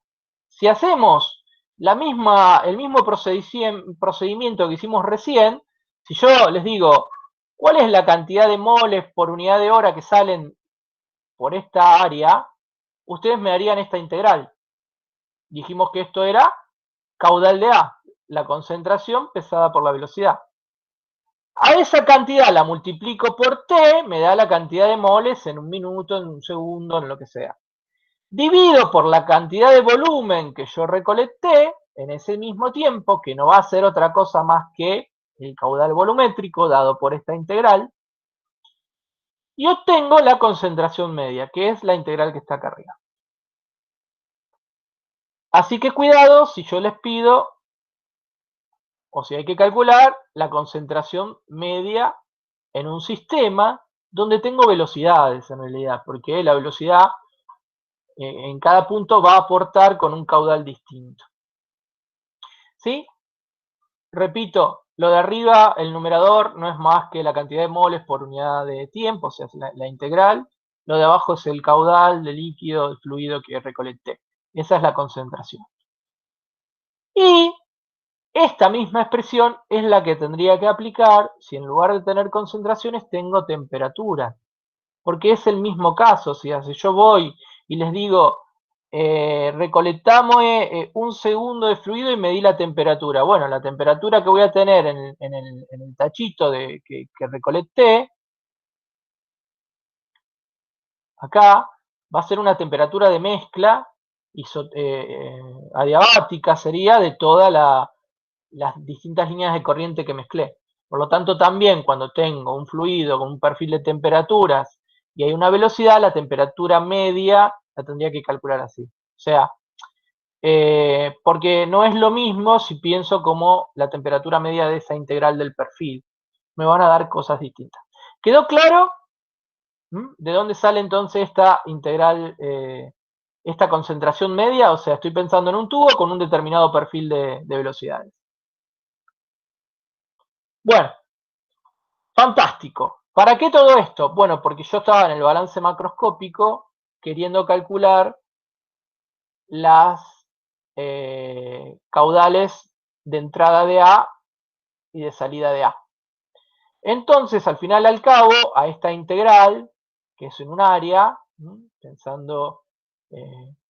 Si hacemos el mismo procedimiento que hicimos recién, si yo les digo, ¿cuál es la cantidad de moles por unidad de hora que salen por esta área? Ustedes me darían esta integral. Dijimos que esto era caudal de A, la concentración pesada por la velocidad. A esa cantidad la multiplico por T, me da la cantidad de moles en un minuto, en un segundo, en lo que sea. Divido por la cantidad de volumen que yo recolecté en ese mismo tiempo, que no va a ser otra cosa más que el caudal volumétrico dado por esta integral, y obtengo la concentración media, que es la integral que está acá arriba. Así que cuidado si yo les pido, o si hay que calcular, la concentración media en un sistema donde tengo velocidades en realidad, porque la velocidad en cada punto va a aportar con un caudal distinto. ¿Sí? Repito, lo de arriba, el numerador, no es más que la cantidad de moles por unidad de tiempo, o sea, es la integral. Lo de abajo es el caudal de líquido, de fluido que recolecté. Esa es la concentración. Y esta misma expresión es la que tendría que aplicar si en lugar de tener concentraciones tengo temperatura. Porque es el mismo caso, si yo voy y les digo, recolectamos un segundo de fluido y medí la temperatura. Bueno, la temperatura que voy a tener en el tachito que recolecté, acá, va a ser una temperatura de mezcla adiabática, sería de todas las distintas líneas de corriente que mezclé. Por lo tanto, también cuando tengo un fluido con un perfil de temperaturas y hay una velocidad, la temperatura media la tendría que calcular así. O sea, porque no es lo mismo si pienso como la temperatura media de esa integral del perfil. Me van a dar cosas distintas. ¿Quedó claro? ¿De dónde sale entonces esta integral, esta concentración media? O sea, estoy pensando en un tubo con un determinado perfil de velocidades. Bueno, fantástico. ¿Para qué todo esto? Bueno, porque yo estaba en el balance macroscópico queriendo calcular las caudales de entrada de A y de salida de A. Entonces, al final al cabo, a esta integral, que es en un área, pensando,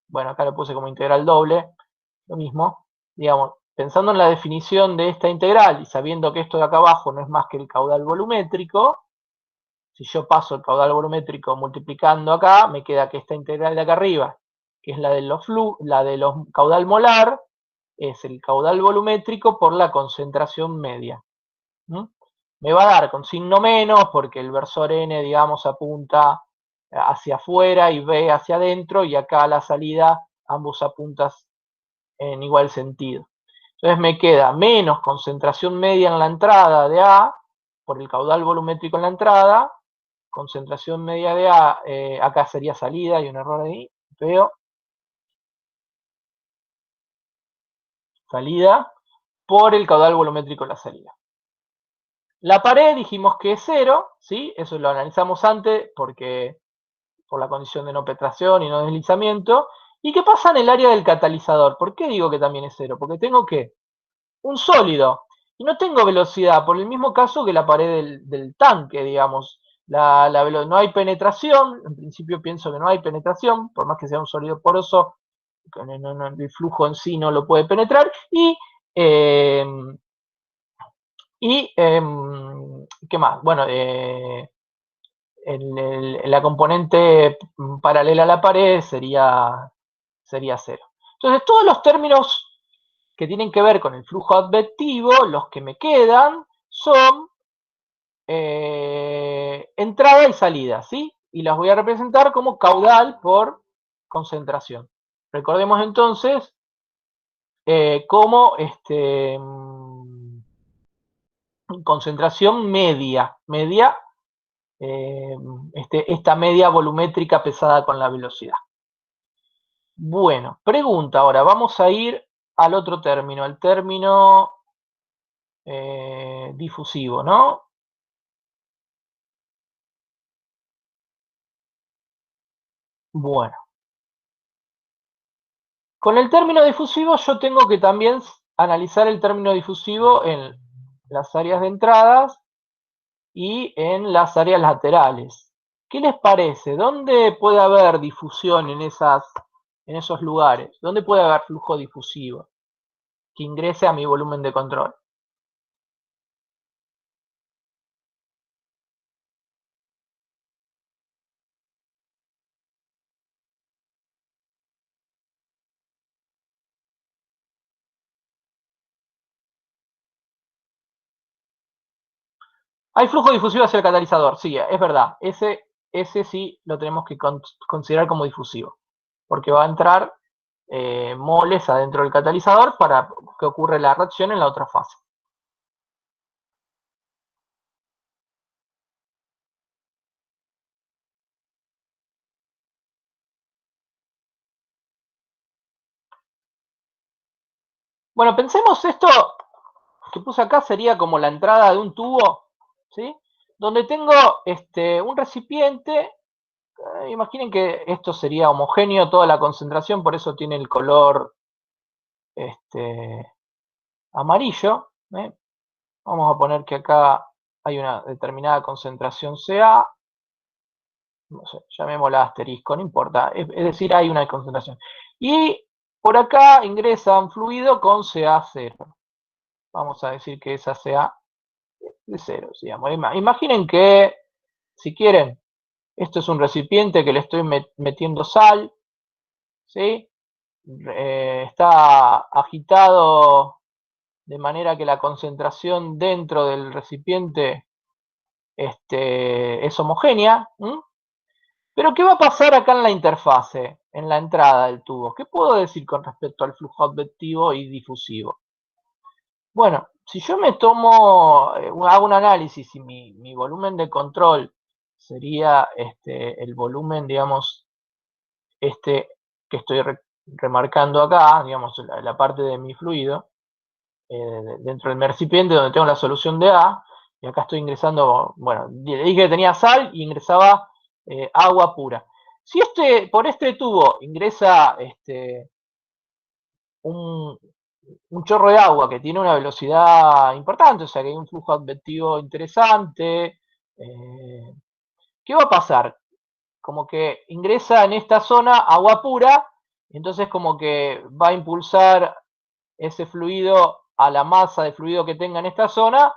bueno, acá lo puse como integral doble, lo mismo, digamos, pensando en la definición de esta integral y sabiendo que esto de acá abajo no es más que el caudal volumétrico, si yo paso el caudal volumétrico multiplicando acá, me queda que esta integral de acá arriba, que es la de los caudal molar, es el caudal volumétrico por la concentración media. Me va a dar con signo menos porque el versor n, digamos, apunta hacia afuera y b hacia adentro, y acá a la salida ambos en igual sentido. Entonces me queda menos concentración media en la entrada de A, por el caudal volumétrico en la entrada, concentración media de A, acá sería salida, hay un error ahí, veo, salida, por el caudal volumétrico en la salida. La pared dijimos que es 0, ¿sí? Eso lo analizamos antes porque por la condición de no penetración y no deslizamiento. ¿Y qué pasa en el área del catalizador? ¿Por qué digo que también es 0? Porque tengo que un sólido y no tengo velocidad, por el mismo caso que la pared del tanque, digamos. No hay penetración, en principio pienso que no hay penetración, por más que sea un sólido poroso, el flujo en sí no lo puede penetrar. Eh, ¿Qué más? Bueno, la componente paralela a la pared sería 0. Entonces, todos los términos que tienen que ver con el flujo advectivo, los que me quedan son entrada y salida, ¿sí? Y las voy a representar como caudal por concentración. Recordemos entonces como concentración media, esta media volumétrica pesada con la velocidad. Bueno, pregunta ahora, vamos a ir al otro término, al término difusivo, ¿no? Bueno, con el término difusivo yo tengo que también analizar el término difusivo en las áreas de entradas y en las áreas laterales. ¿Qué les parece? ¿Dónde puede haber difusión en esos lugares? ¿Dónde puede haber flujo difusivo que ingrese a mi volumen de control? Hay flujo difusivo hacia el catalizador, sí, es verdad. Ese sí lo tenemos que considerar como difusivo, porque va a entrar moles adentro del catalizador para que ocurra la reacción en la otra fase. Bueno, pensemos esto que puse acá sería como la entrada de un tubo, ¿sí? Donde tengo un recipiente, imaginen que esto sería homogéneo, toda la concentración, por eso tiene el color amarillo. Vamos a poner que acá hay una determinada concentración Ca, no sé, llamémosla asterisco, no importa, es decir, hay una concentración. Y por acá ingresa un fluido con Ca0. Vamos a decir que esa Ca de 0, digamos. Imaginen que, si quieren, esto es un recipiente que le estoy metiendo sal, ¿sí? Está agitado de manera que la concentración dentro del recipiente es homogénea. Pero ¿qué va a pasar acá en la interfase, en la entrada del tubo? ¿Qué puedo decir con respecto al flujo advectivo y difusivo? Bueno, si yo me tomo, hago un análisis y mi volumen de control sería el volumen, digamos, que estoy remarcando acá, digamos, la parte de mi fluido, dentro del recipiente donde tengo la solución de A, y acá estoy ingresando, bueno, dije que tenía sal y ingresaba agua pura. Si por este tubo ingresa un chorro de agua que tiene una velocidad importante, o sea que hay un flujo advectivo interesante, ¿qué va a pasar? Como que ingresa en esta zona agua pura, entonces como que va a impulsar ese fluido a la masa de fluido que tenga en esta zona,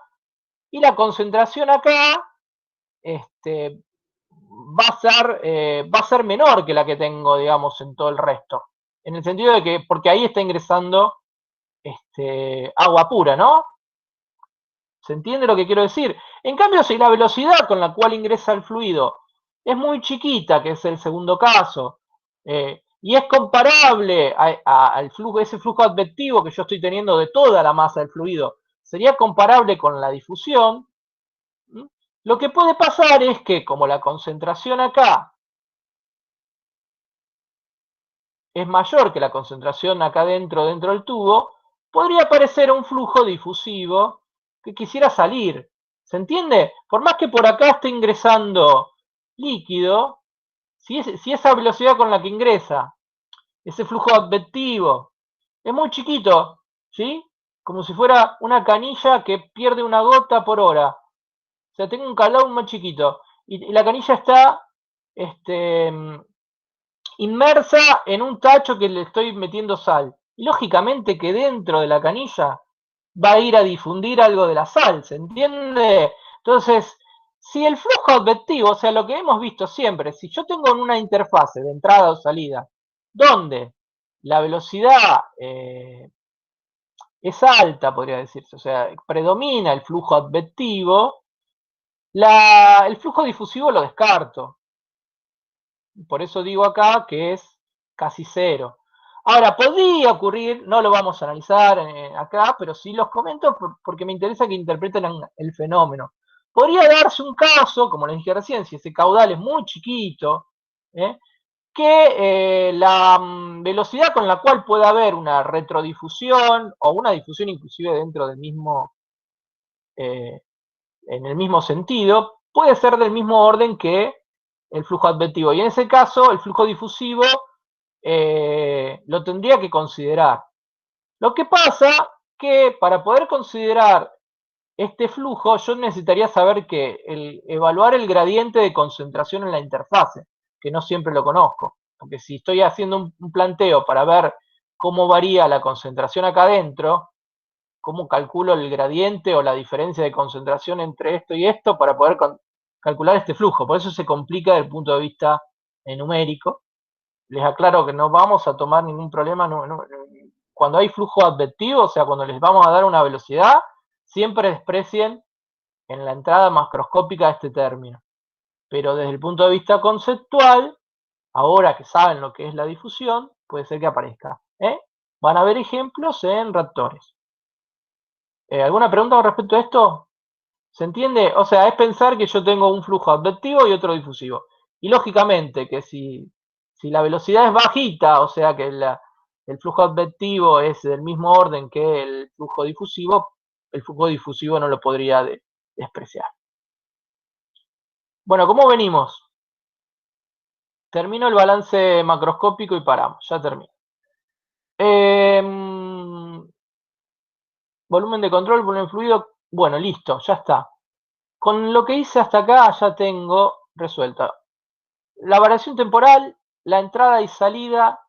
y la concentración acá va a ser menor que la que tengo, digamos, en todo el resto. En el sentido de que, porque ahí está ingresando agua pura, ¿no? ¿Se entiende lo que quiero decir? En cambio, si la velocidad con la cual ingresa el fluido es muy chiquita, que es el segundo caso, y es comparable al flujo, ese flujo advectivo que yo estoy teniendo de toda la masa del fluido, sería comparable con la difusión. Lo que puede pasar es que como la concentración acá es mayor que la concentración acá dentro del tubo, podría aparecer un flujo difusivo que quisiera salir. ¿Se entiende? Por más que por acá esté ingresando líquido, si esa velocidad con la que ingresa, ese flujo advectivo, es muy chiquito, ¿sí? Como si fuera una canilla que pierde una gota por hora. O sea, tengo un calado más chiquito. Y la canilla está inmersa en un tacho que le estoy metiendo sal. Y lógicamente que dentro de la canilla va a ir a difundir algo de la sal, ¿se entiende? Entonces, si el flujo advectivo, o sea, lo que hemos visto siempre, si yo tengo una interfase de entrada o salida, donde la velocidad es alta, podría decirse, o sea, predomina el flujo advectivo, el flujo difusivo lo descarto. Por eso digo acá que es casi cero. Ahora, podría ocurrir, no lo vamos a analizar acá, pero sí los comento porque me interesa que interpreten el fenómeno. Podría darse un caso, como les dije recién, si ese caudal es muy chiquito, que la velocidad con la cual pueda haber una retrodifusión o una difusión inclusive dentro del mismo, en el mismo sentido, puede ser del mismo orden que el flujo advectivo. Y en ese caso, el flujo difusivo lo tendría que considerar. Lo que pasa que para poder considerar este flujo, yo necesitaría saber evaluar el gradiente de concentración en la interfase, que no siempre lo conozco. Porque si estoy haciendo un planteo para ver cómo varía la concentración acá adentro, cómo calculo el gradiente o la diferencia de concentración entre esto y esto para poder calcular este flujo. Por eso se complica desde el punto de vista numérico. Les aclaro que no vamos a tomar ningún problema. Cuando hay flujo advectivo, o sea, cuando les vamos a dar una velocidad, siempre desprecien en la entrada macroscópica de este término. Pero desde el punto de vista conceptual, ahora que saben lo que es la difusión, puede ser que aparezca. Van a ver ejemplos en reactores. ¿Alguna pregunta con respecto a esto? ¿Se entiende? O sea, es pensar que yo tengo un flujo advectivo y otro difusivo. Y lógicamente que si la velocidad es bajita, o sea que el flujo advectivo es del mismo orden que el flujo difusivo no lo podría despreciar. Bueno, ¿cómo venimos? Termino el balance macroscópico y paramos, ya termino. Volumen de control, volumen fluido, bueno, listo, ya está. Con lo que hice hasta acá ya tengo resuelta la variación temporal, la entrada y salida,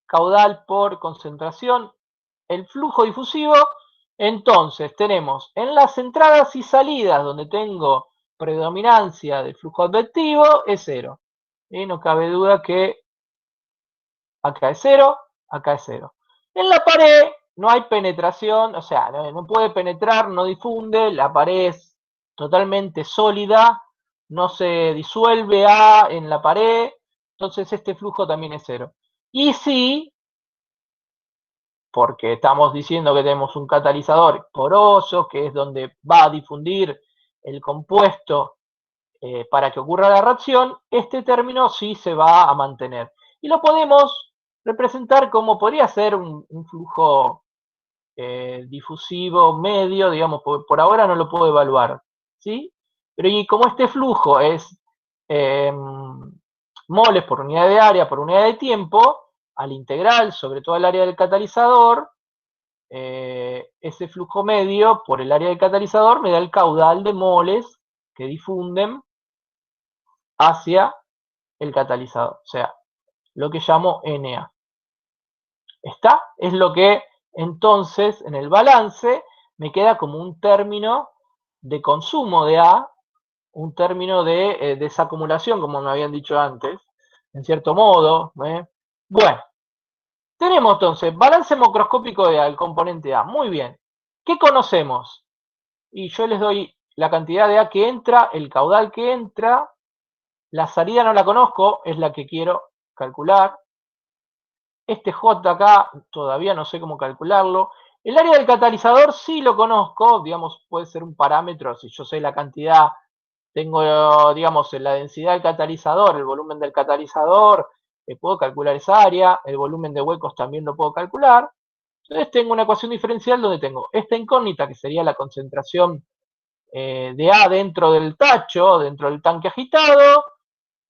caudal por concentración, el flujo difusivo. Entonces tenemos en las entradas y salidas donde tengo predominancia del flujo advectivo es cero. Y no cabe duda que acá es cero, acá es cero. En la pared no hay penetración, o sea, no puede penetrar, no difunde, la pared es totalmente sólida, no se disuelve en la pared, entonces este flujo también es cero. Y sí, porque estamos diciendo que tenemos un catalizador poroso, que es donde va a difundir el compuesto para que ocurra la reacción, este término sí se va a mantener. Y lo podemos representar como podría ser un flujo difusivo medio, digamos, por ahora no lo puedo evaluar, ¿sí? Pero y como este flujo es moles por unidad de área por unidad de tiempo, al integral sobre todo el área del catalizador, ese flujo medio por el área del catalizador me da el caudal de moles que difunden hacia el catalizador, o sea, lo que llamo Na. ¿Está? Es lo que entonces en el balance me queda como un término de consumo de A, un término de desacumulación, como me habían dicho antes, en cierto modo. Bueno, tenemos entonces balance macroscópico de A, el componente A. Muy bien. ¿Qué conocemos? Y yo les doy la cantidad de A que entra, el caudal que entra, la salida no la conozco, es la que quiero calcular. Este J acá todavía no sé cómo calcularlo. El área del catalizador sí lo conozco, digamos, puede ser un parámetro, si yo sé la cantidad, tengo, digamos, la densidad del catalizador, el volumen del catalizador, puedo calcular esa área, el volumen de huecos también lo puedo calcular. Entonces tengo una ecuación diferencial donde tengo esta incógnita, que sería la concentración de A dentro del tacho, dentro del tanque agitado,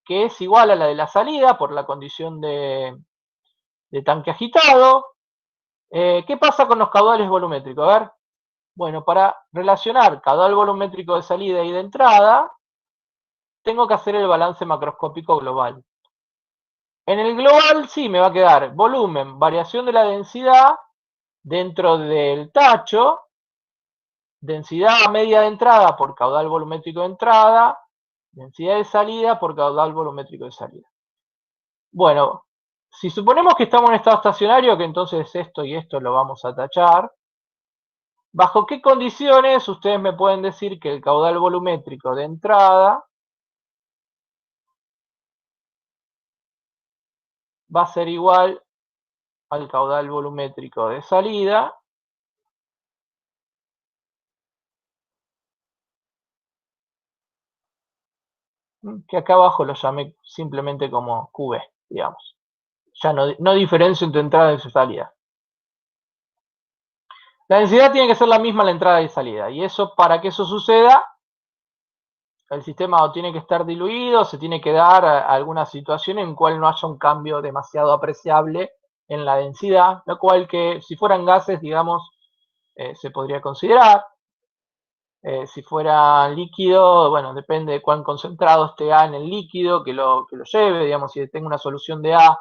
que es igual a la de la salida por la condición de tanque agitado. ¿Qué pasa con los caudales volumétricos? A ver, bueno, para relacionar caudal volumétrico de salida y de entrada, tengo que hacer el balance macroscópico global. En el global sí me va a quedar volumen, variación de la densidad dentro del tacho, densidad media de entrada por caudal volumétrico de entrada, densidad de salida por caudal volumétrico de salida. Bueno, si suponemos que estamos en estado estacionario, que entonces esto y esto lo vamos a tachar, ¿bajo qué condiciones ustedes me pueden decir que el caudal volumétrico de entrada va a ser igual al caudal volumétrico de salida? Que acá abajo lo llamé simplemente como QB, digamos. Ya no diferencio entre entrada y salida. La densidad tiene que ser la misma en la entrada y salida. Y eso, para que eso suceda, el sistema tiene que estar diluido, se tiene que dar alguna situación en cual no haya un cambio demasiado apreciable en la densidad, lo cual que si fueran gases, digamos, se podría considerar. Si fuera líquido, bueno, depende de cuán concentrado esté A en el líquido, que lo lleve, digamos, si tengo una solución de A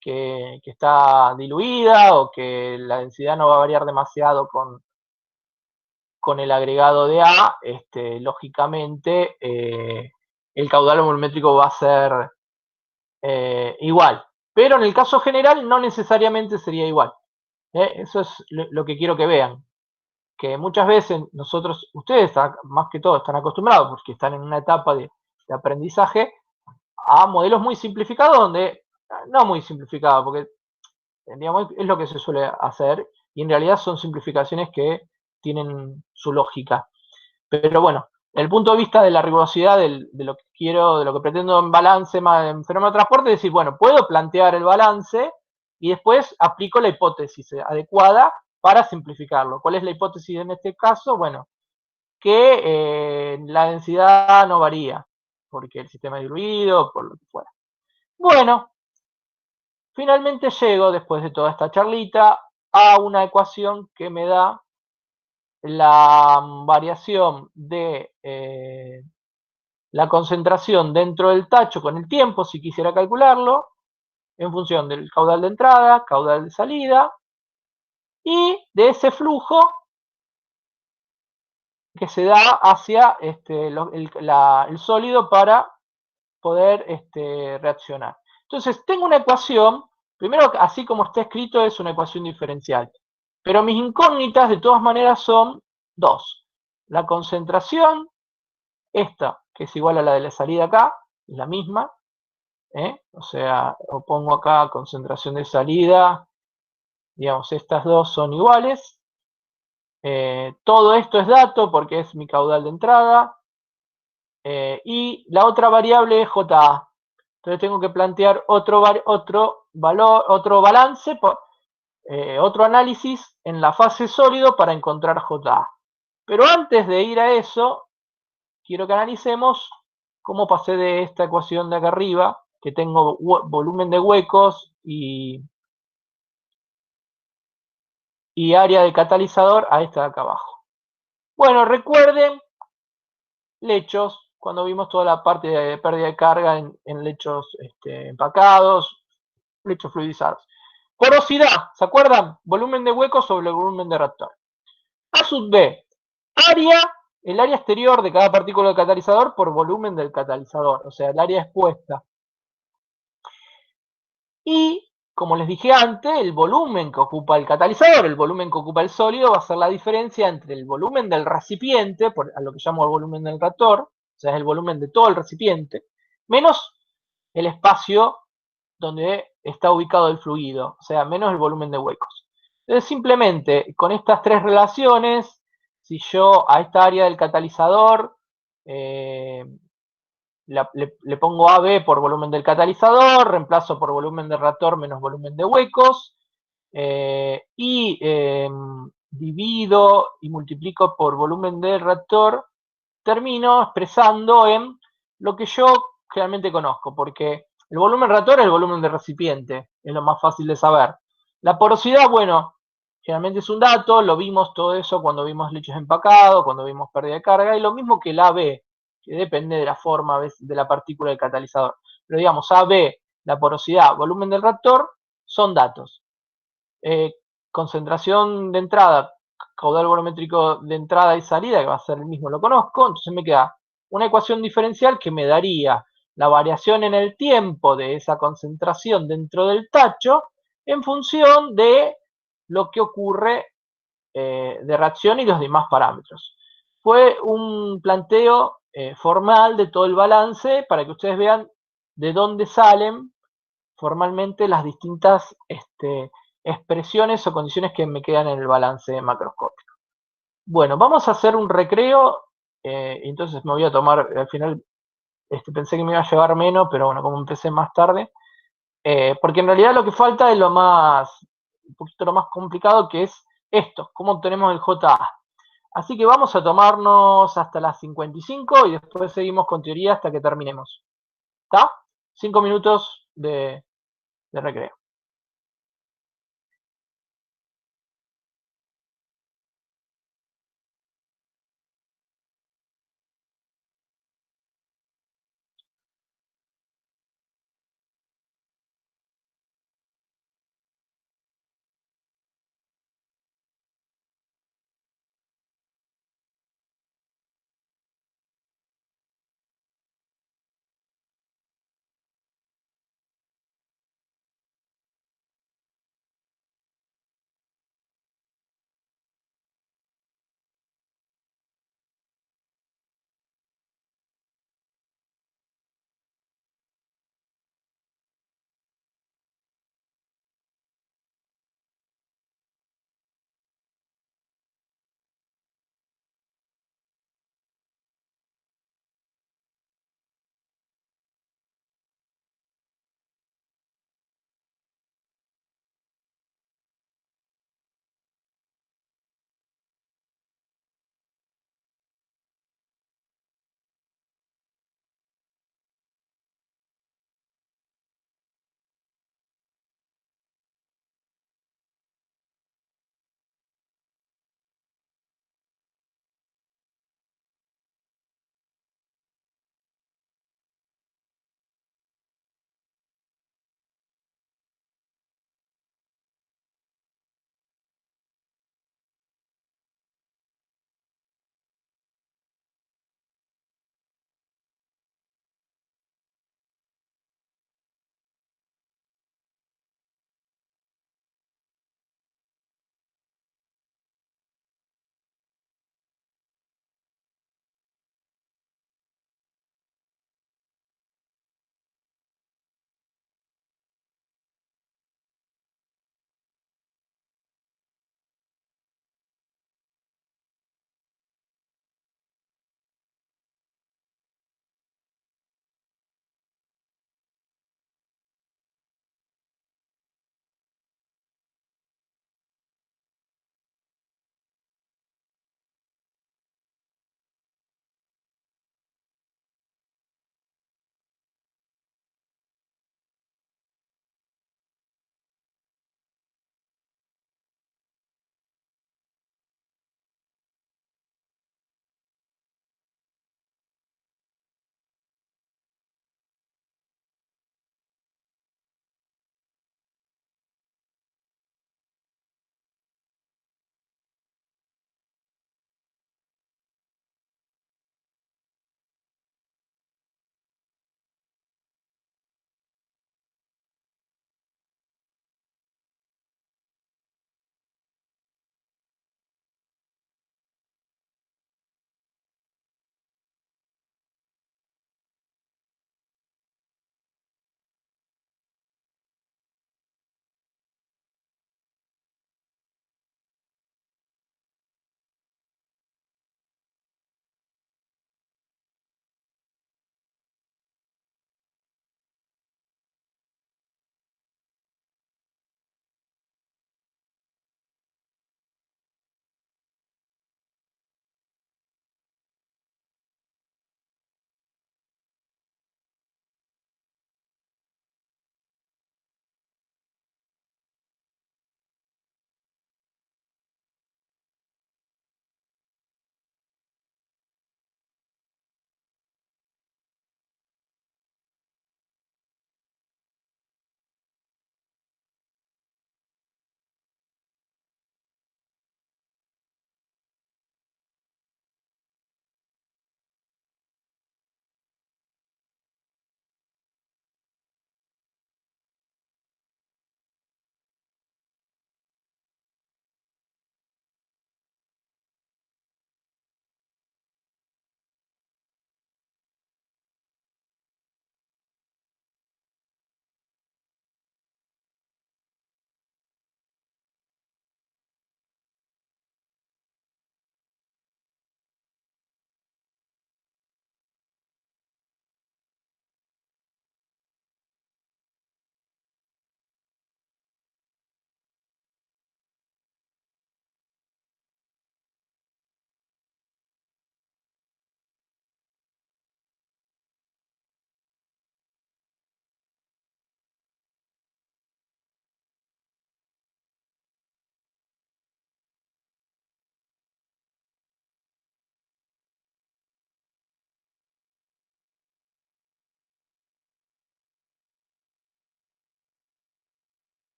que está diluida o que la densidad no va a variar demasiado con el agregado de A, lógicamente el caudal volumétrico va a ser igual. Pero en el caso general no necesariamente sería igual. Eso es lo que quiero que vean. Que muchas veces nosotros, ustedes más que todo están acostumbrados, porque están en una etapa de aprendizaje, a modelos muy simplificados, donde, no muy simplificados, porque digamos, es lo que se suele hacer, y en realidad son simplificaciones que tienen su lógica. Pero bueno, el punto de vista de la rigurosidad de lo que quiero, de lo que pretendo en balance, en fenómeno de transporte, es decir, bueno, puedo plantear el balance y después aplico la hipótesis adecuada para simplificarlo. ¿Cuál es la hipótesis en este caso? Bueno, que la densidad no varía, porque el sistema es diluido, por lo que fuera. Bueno, finalmente llego, después de toda esta charlita, a una ecuación que me da la variación de la concentración dentro del tacho con el tiempo, si quisiera calcularlo, en función del caudal de entrada, caudal de salida, y de ese flujo que se da hacia el sólido para poder reaccionar. Entonces, tengo una ecuación, primero, así como está escrito, es una ecuación diferencial, pero mis incógnitas de todas maneras son dos. La concentración, esta, que es igual a la de la salida acá, es la misma, o sea, o pongo acá concentración de salida, digamos, estas dos son iguales. Todo esto es dato porque es mi caudal de entrada. Y la otra variable es JA. Entonces tengo que plantear otro valor, otro balance, otro análisis en la fase sólido para encontrar JA. Pero antes de ir a eso, quiero que analicemos cómo pasé de esta ecuación de acá arriba, que tengo volumen de huecos y área de catalizador, a esta de acá abajo. Bueno, recuerden lechos, cuando vimos toda la parte de pérdida de carga en lechos empacados, lechos fluidizados. Porosidad, ¿se acuerdan? Volumen de hueco sobre el volumen de reactor. A sub B, área, el área exterior de cada partícula del catalizador por volumen del catalizador, o sea, el área expuesta. Y, como les dije antes, el volumen que ocupa el catalizador, el volumen que ocupa el sólido, va a ser la diferencia entre el volumen del recipiente, a lo que llamo el volumen del reactor, o sea, es el volumen de todo el recipiente, menos el espacio donde está ubicado el fluido, o sea, menos el volumen de huecos. Entonces, simplemente con estas tres relaciones, si yo a esta área del catalizador le pongo AB por volumen del catalizador, reemplazo por volumen de reactor menos volumen de huecos, y divido y multiplico por volumen del reactor, termino expresando en lo que yo generalmente conozco, porque el volumen reactor es el volumen de recipiente, es lo más fácil de saber. La porosidad, bueno, generalmente es un dato, lo vimos todo eso cuando vimos leches empacados, cuando vimos pérdida de carga, y lo mismo que el AB, que depende de la forma de la partícula del catalizador. Pero digamos, AB, la porosidad, volumen del reactor, son datos. Concentración de entrada, caudal volumétrico de entrada y salida, que va a ser el mismo, lo conozco, entonces me queda una ecuación diferencial que me daría la variación en el tiempo de esa concentración dentro del tacho en función de lo que ocurre de reacción y los demás parámetros. Fue un planteo formal de todo el balance para que ustedes vean de dónde salen formalmente las distintas expresiones o condiciones que me quedan en el balance macroscópico. Bueno, vamos a hacer un recreo, entonces me voy a tomar, al final pensé que me iba a llevar menos, pero bueno, como empecé más tarde, porque en realidad lo que falta es un poquito lo más complicado, que es esto, cómo obtenemos el JA. Así que vamos a tomarnos hasta las 55 y después seguimos con teoría hasta que terminemos. ¿Está? 5 minutos de recreo.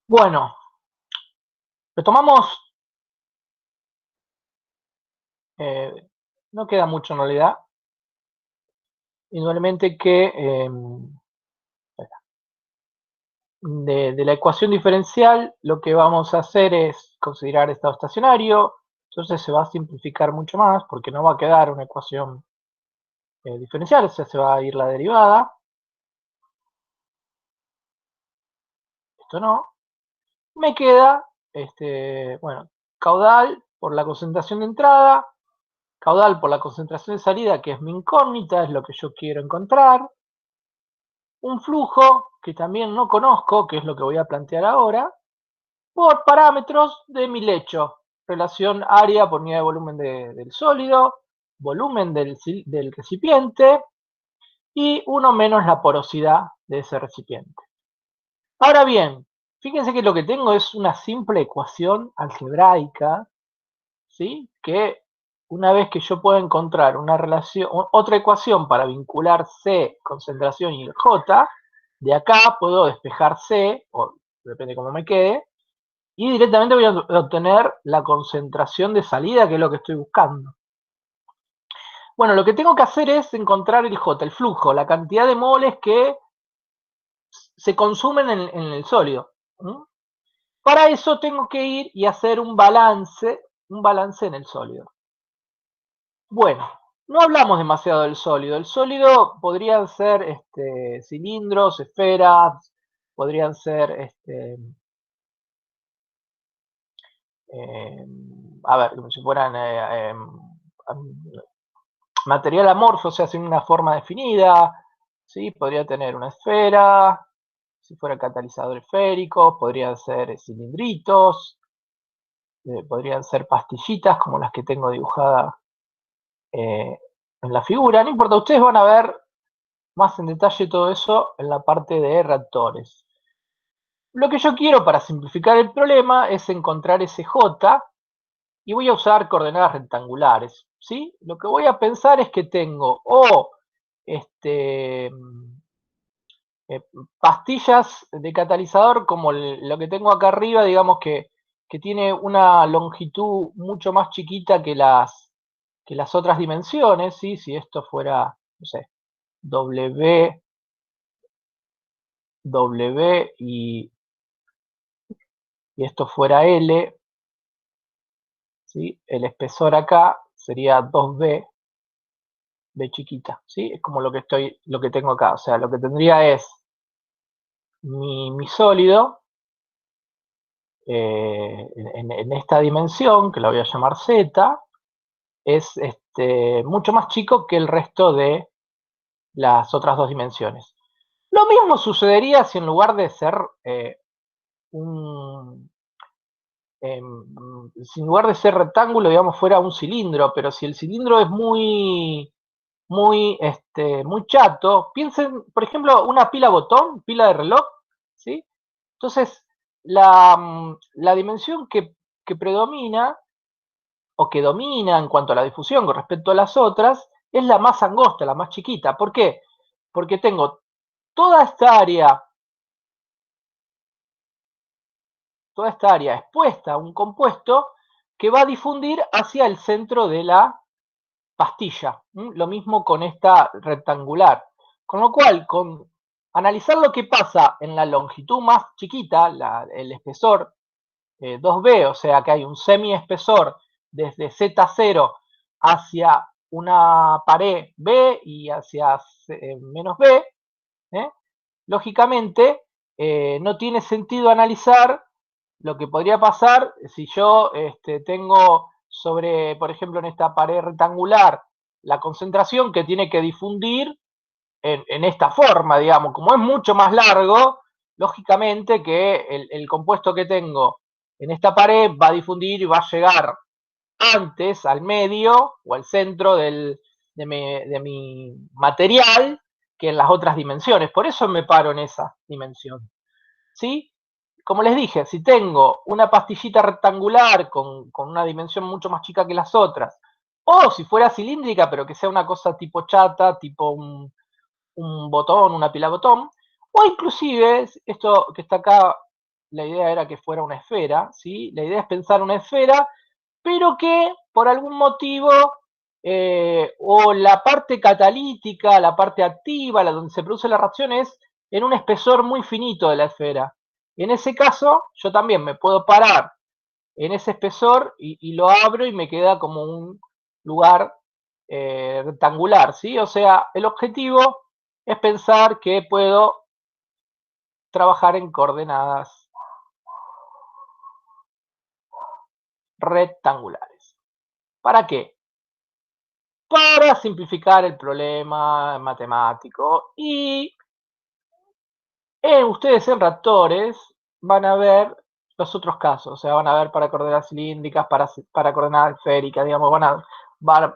Bueno, retomamos, no queda mucho en realidad, indudablemente que de la ecuación diferencial lo que vamos a hacer es considerar estado estacionario, entonces se va a simplificar mucho más porque no va a quedar una ecuación diferencial, o sea, se va a ir la derivada, esto no, me queda, bueno, caudal por la concentración de entrada, caudal por la concentración de salida, que es mi incógnita, es lo que yo quiero encontrar, un flujo que también no conozco, que es lo que voy a plantear ahora, por parámetros de mi lecho, relación área por unidad de volumen del sólido, volumen del recipiente y 1 menos la porosidad de ese recipiente. Ahora bien, fíjense que lo que tengo es una simple ecuación algebraica, ¿sí? Que una vez que yo pueda encontrar una relación, otra ecuación para vincular C, concentración y J, de acá puedo despejar C, o depende cómo me quede, y directamente voy a obtener la concentración de salida, que es lo que estoy buscando. Bueno, lo que tengo que hacer es encontrar el J, el flujo, la cantidad de moles que se consumen en el sólido. Para eso tengo que ir y hacer un balance en el sólido. Bueno, no hablamos demasiado del sólido. El sólido podrían ser cilindros, esferas, podrían ser, a ver, como si fueran material amorfo, o sea, sin una forma definida, ¿sí? Podría tener una esfera, si fuera catalizador esférico, podrían ser cilindritos, podrían ser pastillitas como las que tengo dibujadas en la figura. No importa, ustedes van a ver más en detalle todo eso en la parte de reactores. Lo que yo quiero para simplificar el problema es encontrar ese J y voy a usar coordenadas rectangulares, ¿sí? Lo que voy a pensar es que tengo o pastillas de catalizador como lo que tengo acá arriba, digamos que tiene una longitud mucho más chiquita que las otras dimensiones, ¿sí? Si esto fuera, no sé, W, W y esto fuera L, ¿sí? El espesor acá sería 2B, B chiquita, ¿sí? Es como lo que tengo acá, o sea, lo que tendría es mi sólido en esta dimensión, que la voy a llamar Z, es mucho más chico que el resto de las otras dos dimensiones. Lo mismo sucedería si en lugar de ser un, si en lugar de ser rectángulo, digamos, fuera un cilindro, pero si el cilindro es muy chato, piensen, por ejemplo, una pila botón, pila de reloj, ¿sí? Entonces, la dimensión que predomina o que domina en cuanto a la difusión con respecto a las otras es la más angosta, la más chiquita. ¿Por qué? Porque tengo toda esta área expuesta a un compuesto que va a difundir hacia el centro de la pastilla. Lo mismo con esta rectangular. Con lo cual, con analizar lo que pasa en la longitud más chiquita, el espesor 2B, o sea que hay un semi-espesor desde Z0 hacia una pared B y hacia menos B, lógicamente no tiene sentido analizar lo que podría pasar si yo tengo sobre, por ejemplo, en esta pared rectangular, la concentración que tiene que difundir en esta forma, digamos, como es mucho más largo, lógicamente que el compuesto que tengo en esta pared va a difundir y va a llegar antes al medio o al centro de mi material que en las otras dimensiones. Por eso me paro en esa dimensión. ¿Sí? Como les dije, si tengo una pastillita rectangular con una dimensión mucho más chica que las otras, o si fuera cilíndrica, pero que sea una cosa tipo chata, tipo un botón, una pila botón, o inclusive, esto que está acá la idea era que fuera una esfera, ¿sí? La idea es pensar una esfera, pero que por algún motivo o la parte catalítica, la parte activa, la donde se produce la reacción es en un espesor muy finito de la esfera. En ese caso, yo también me puedo parar en ese espesor y lo abro y me queda como un lugar rectangular, ¿sí? O sea, el objetivo es pensar que puedo trabajar en coordenadas rectangulares. ¿Para qué? Para simplificar el problema matemático. Y ustedes en Raptores van a ver los otros casos, o sea, van a ver para coordenadas cilíndricas, para coordenadas esféricas, digamos,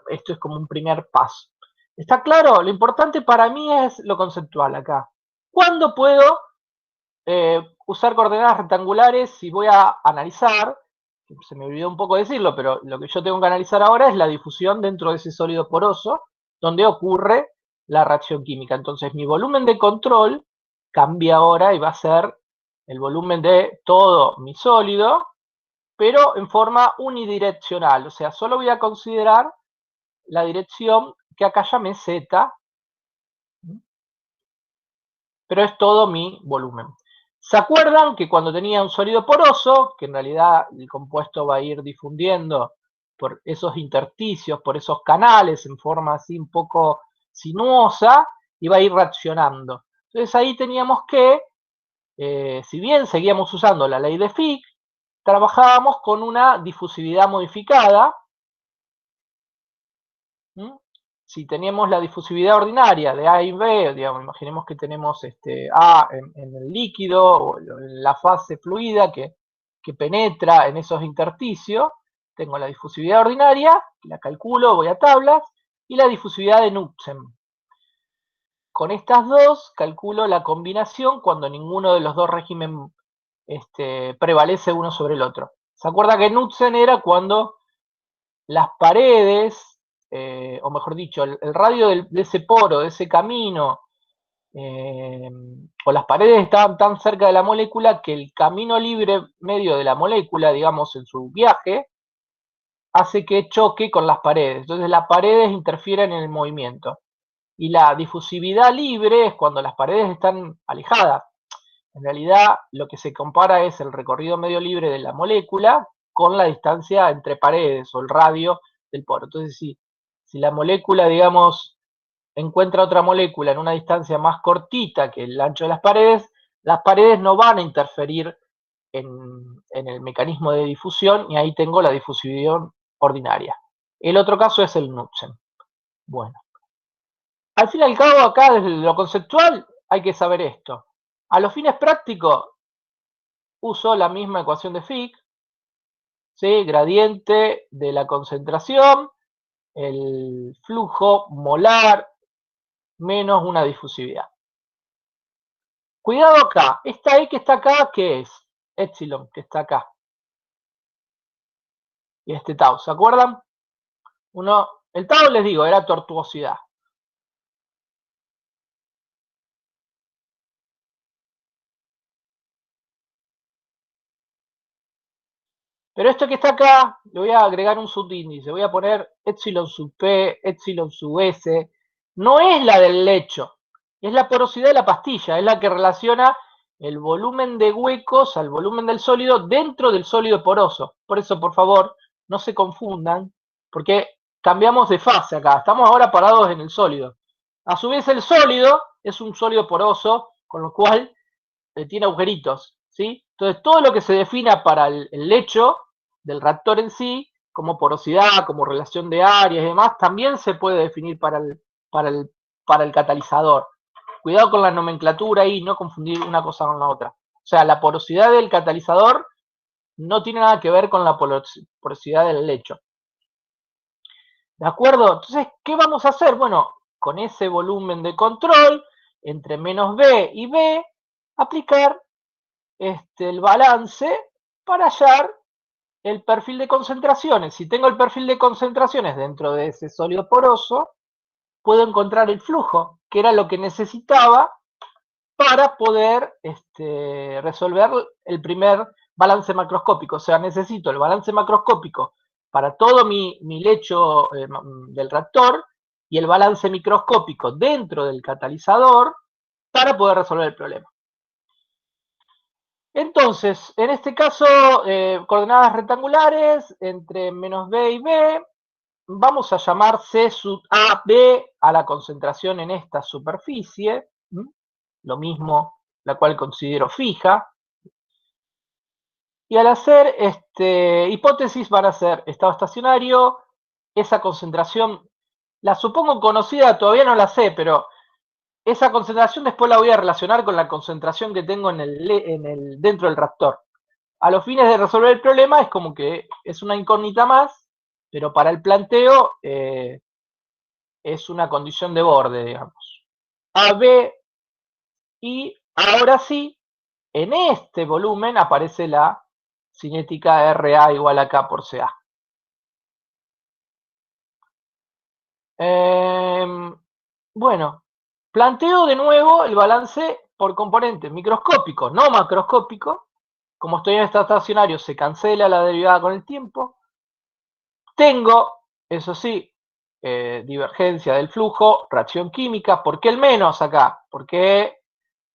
esto es como un primer paso. ¿Está claro? Lo importante para mí es lo conceptual acá. ¿Cuándo puedo usar coordenadas rectangulares si voy a analizar? Se me olvidó un poco decirlo, pero lo que yo tengo que analizar ahora es la difusión dentro de ese sólido poroso donde ocurre la reacción química. Entonces mi volumen de control cambia ahora y va a ser el volumen de todo mi sólido, pero en forma unidireccional. O sea, solo voy a considerar la dirección que acá llamé Z, pero es todo mi volumen. ¿Se acuerdan que cuando tenía un sólido poroso, que en realidad el compuesto va a ir difundiendo por esos intersticios, por esos canales en forma así un poco sinuosa, y va a ir reaccionando? Entonces ahí teníamos que, si bien seguíamos usando la ley de Fick, trabajábamos con una difusividad modificada. Si teníamos la difusividad ordinaria de A y B, digamos, imaginemos que tenemos A en el líquido o en la fase fluida que penetra en esos intersticios, tengo la difusividad ordinaria, la calculo, voy a tablas, y la difusividad de Knudsen. Con estas dos calculo la combinación cuando ninguno de los dos regímenes prevalece uno sobre el otro. ¿Se acuerda que Knudsen era cuando las paredes, o mejor dicho, el radio de ese poro, de ese camino, o las paredes estaban tan cerca de la molécula que el camino libre medio de la molécula, digamos, en su viaje, hace que choque con las paredes. Entonces las paredes interfieren en el movimiento. Y la difusividad libre es cuando las paredes están alejadas. En realidad lo que se compara es el recorrido medio libre de la molécula con la distancia entre paredes o el radio del poro. Entonces si la molécula, digamos, encuentra otra molécula en una distancia más cortita que el ancho de las paredes no van a interferir en el mecanismo de difusión y ahí tengo la difusividad ordinaria. El otro caso es el Knudsen. Bueno, al fin y al cabo acá desde lo conceptual hay que saber esto. A los fines prácticos uso la misma ecuación de Fick, ¿sí? Gradiente de la concentración, el flujo molar menos una difusividad. Cuidado acá, esta E que está acá, ¿qué es? Epsilon, que está acá. Y este tau, ¿se acuerdan? El tau, les digo, era tortuosidad. Pero esto que está acá, le voy a agregar un subíndice, voy a poner epsilon sub P, epsilon sub S. No es la del lecho, es la porosidad de la pastilla, es la que relaciona el volumen de huecos al volumen del sólido dentro del sólido poroso. Por eso, por favor, no se confundan, porque cambiamos de fase acá, estamos ahora parados en el sólido. A su vez el sólido es un sólido poroso, con lo cual tiene agujeritos, ¿sí? Entonces todo lo que se defina para el lecho del reactor en sí, como porosidad, como relación de áreas y demás, también se puede definir para el catalizador. Cuidado con la nomenclatura y no confundir una cosa con la otra. O sea, la porosidad del catalizador no tiene nada que ver con la porosidad del lecho. ¿De acuerdo? Entonces, ¿qué vamos a hacer? Bueno, con ese volumen de control, entre menos B y B, aplicar el balance para hallar el perfil de concentraciones. Si tengo el perfil de concentraciones dentro de ese sólido poroso, puedo encontrar el flujo, que era lo que necesitaba para poder resolver el primer balance macroscópico. O sea, necesito el balance macroscópico para todo mi lecho del reactor y el balance microscópico dentro del catalizador para poder resolver el problema. Entonces, en este caso, coordenadas rectangulares entre menos b y b, vamos a llamar C sub A, B a la concentración en esta superficie, lo mismo, la cual considero fija. Y al hacer hipótesis van a ser estado estacionario, esa concentración, la supongo conocida, todavía no la sé, pero esa concentración después la voy a relacionar con la concentración que tengo dentro del reactor. A los fines de resolver el problema es como que es una incógnita más, pero para el planteo es una condición de borde, digamos. AB, y ahora sí, en este volumen aparece la cinética RA igual a K por CA. Bueno, planteo de nuevo el balance por componente microscópico, no macroscópico. Como estoy en estado estacionario, se cancela la derivada con el tiempo. Tengo, eso sí, divergencia del flujo, reacción química. ¿Por qué el menos acá? Porque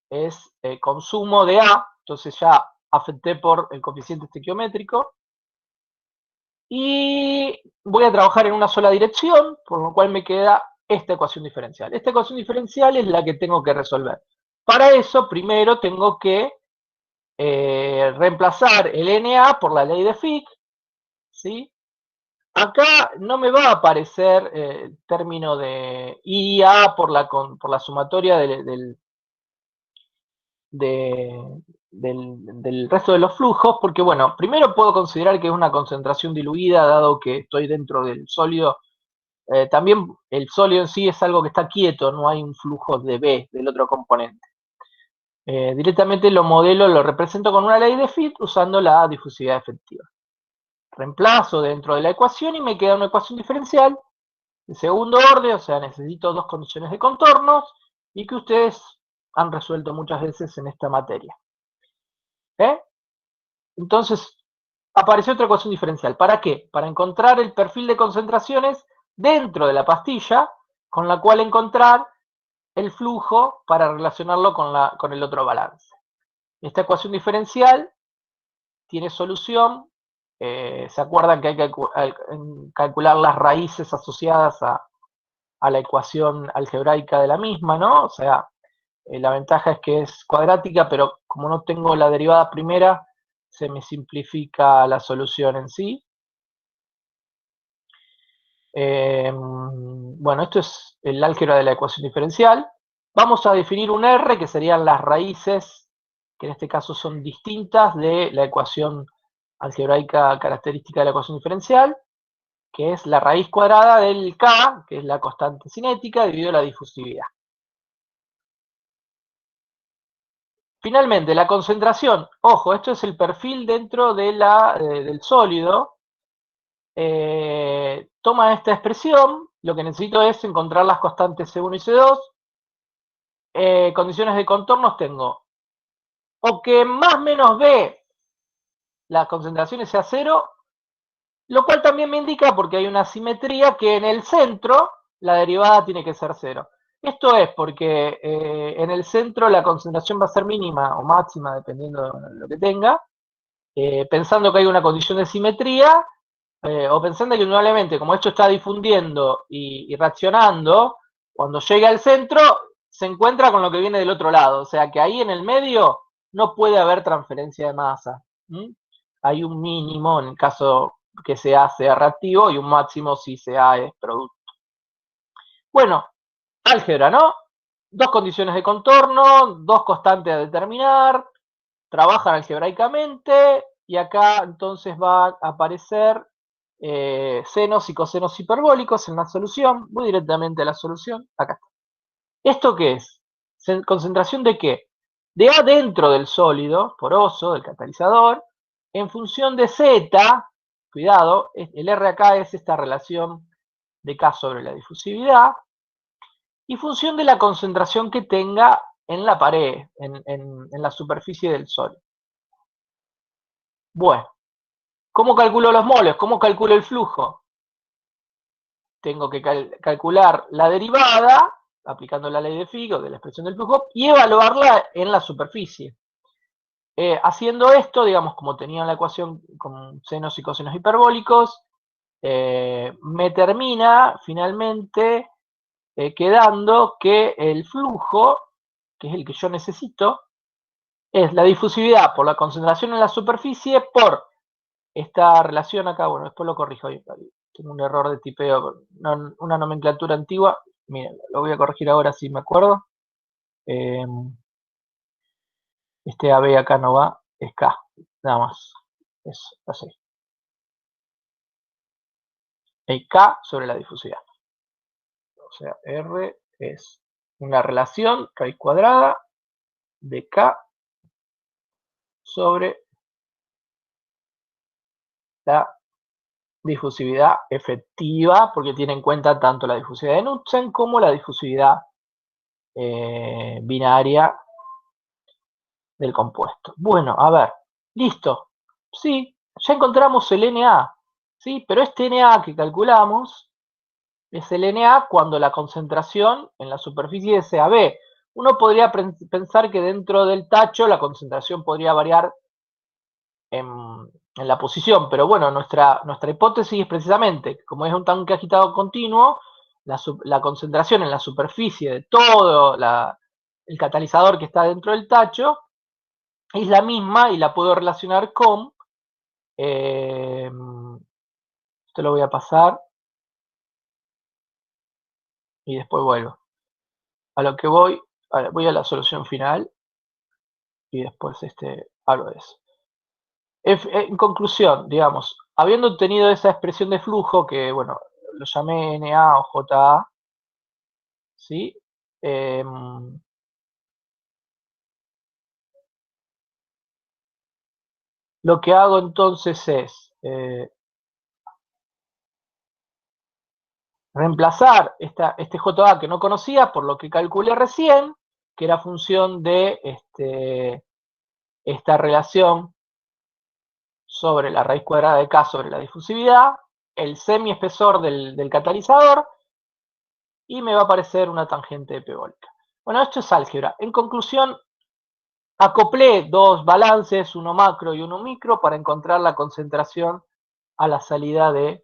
es consumo de A, entonces ya afecté por el coeficiente estequiométrico. Y voy a trabajar en una sola dirección, por lo cual me queda esta ecuación diferencial. Esta ecuación diferencial es la que tengo que resolver. Para eso, primero tengo que reemplazar el NA por la ley de Fick, ¿sí? Acá no me va a aparecer el término de IA por la sumatoria del resto de los flujos, porque bueno, primero puedo considerar que es una concentración diluida, dado que estoy dentro del sólido. También el sólido en sí es algo que está quieto, no hay un flujo de B del otro componente. Directamente lo modelo, lo represento con una ley de Fick usando la difusividad efectiva. Reemplazo dentro de la ecuación y me queda una ecuación diferencial de segundo orden, o sea, necesito dos condiciones de contornos y que ustedes han resuelto muchas veces en esta materia. Entonces, apareció otra ecuación diferencial. ¿Para qué? Para encontrar el perfil de concentraciones dentro de la pastilla, con la cual encontrar el flujo para relacionarlo con el otro balance. Esta ecuación diferencial tiene solución. ¿Se acuerdan que hay que calcular las raíces asociadas a la ecuación algebraica de la misma, ¿no? O sea, la ventaja es que es cuadrática, pero como no tengo la derivada primera, se me simplifica la solución en sí. Bueno, esto es el álgebra de la ecuación diferencial. Vamos a definir un R, que serían las raíces, que en este caso son distintas de la ecuación algebraica característica de la ecuación diferencial, que es la raíz cuadrada del K, que es la constante cinética, dividido la difusividad. Finalmente, la concentración. Ojo, esto es el perfil dentro del sólido. Toma esta expresión. Lo que necesito es encontrar las constantes C1 y C2. Condiciones de contornos tengo. O que más menos B, la concentración sea cero, lo cual también me indica, porque hay una simetría, que en el centro la derivada tiene que ser cero. Esto es porque en el centro la concentración va a ser mínima o máxima, dependiendo de lo que tenga, pensando que hay una condición de simetría, o pensando que indudablemente, como esto está difundiendo y reaccionando, cuando llega al centro, se encuentra con lo que viene del otro lado. O sea que ahí en el medio no puede haber transferencia de masa. Hay un mínimo en el caso que sea reactivo y un máximo si sea es producto. Bueno, álgebra, ¿no? Dos condiciones de contorno, dos constantes a determinar, trabajan algebraicamente y acá entonces va a aparecer senos y cosenos hiperbólicos en la solución. Voy directamente a la solución. Acá está. ¿Esto qué es? ¿Concentración de qué? De A dentro del sólido, poroso, del catalizador, en función de Z, cuidado, el R acá es esta relación de K sobre la difusividad, y función de la concentración que tenga en la pared, en la superficie del Sol. Bueno, ¿cómo calculo los moles? ¿Cómo calculo el flujo? Tengo que calcular la derivada, aplicando la ley de Fick o de la expresión del flujo, y evaluarla en la superficie. Haciendo esto, digamos, como tenía la ecuación con senos y cosenos hiperbólicos, me termina finalmente quedando que el flujo, que es el que yo necesito, es la difusividad por la concentración en la superficie por esta relación acá, bueno, después lo corrijo, tengo un error de tipeo, una nomenclatura antigua, miren, lo voy a corregir ahora si me acuerdo. Este AB acá no va, es K, nada más, es así. El K sobre la difusividad. O sea, R es una relación raíz cuadrada de K sobre la difusividad efectiva, porque tiene en cuenta tanto la difusividad de Knudsen como la difusividad binaria del compuesto. Bueno, a ver, listo. Sí, ya encontramos el NA, ¿sí? Pero este NA que calculamos es el NA cuando la concentración en la superficie es AB. Uno podría pensar que dentro del tacho la concentración podría variar en la posición, pero bueno, nuestra hipótesis es precisamente, como es un tanque agitado continuo, la concentración en la superficie de todo el catalizador que está dentro del tacho es la misma y la puedo relacionar con, esto lo voy a pasar y después vuelvo. A lo que voy a la solución final y después hablo de eso. En conclusión, digamos, habiendo obtenido esa expresión de flujo, que bueno, lo llamé NA o JA, ¿sí? Lo que hago entonces es reemplazar este JA que no conocía por lo que calculé recién, que era función de esta relación sobre la raíz cuadrada de K sobre la difusividad, el semiespesor del catalizador, y me va a aparecer una tangente epebólica. Bueno, esto es álgebra. En conclusión, acoplé dos balances, uno macro y uno micro, para encontrar la concentración a la salida del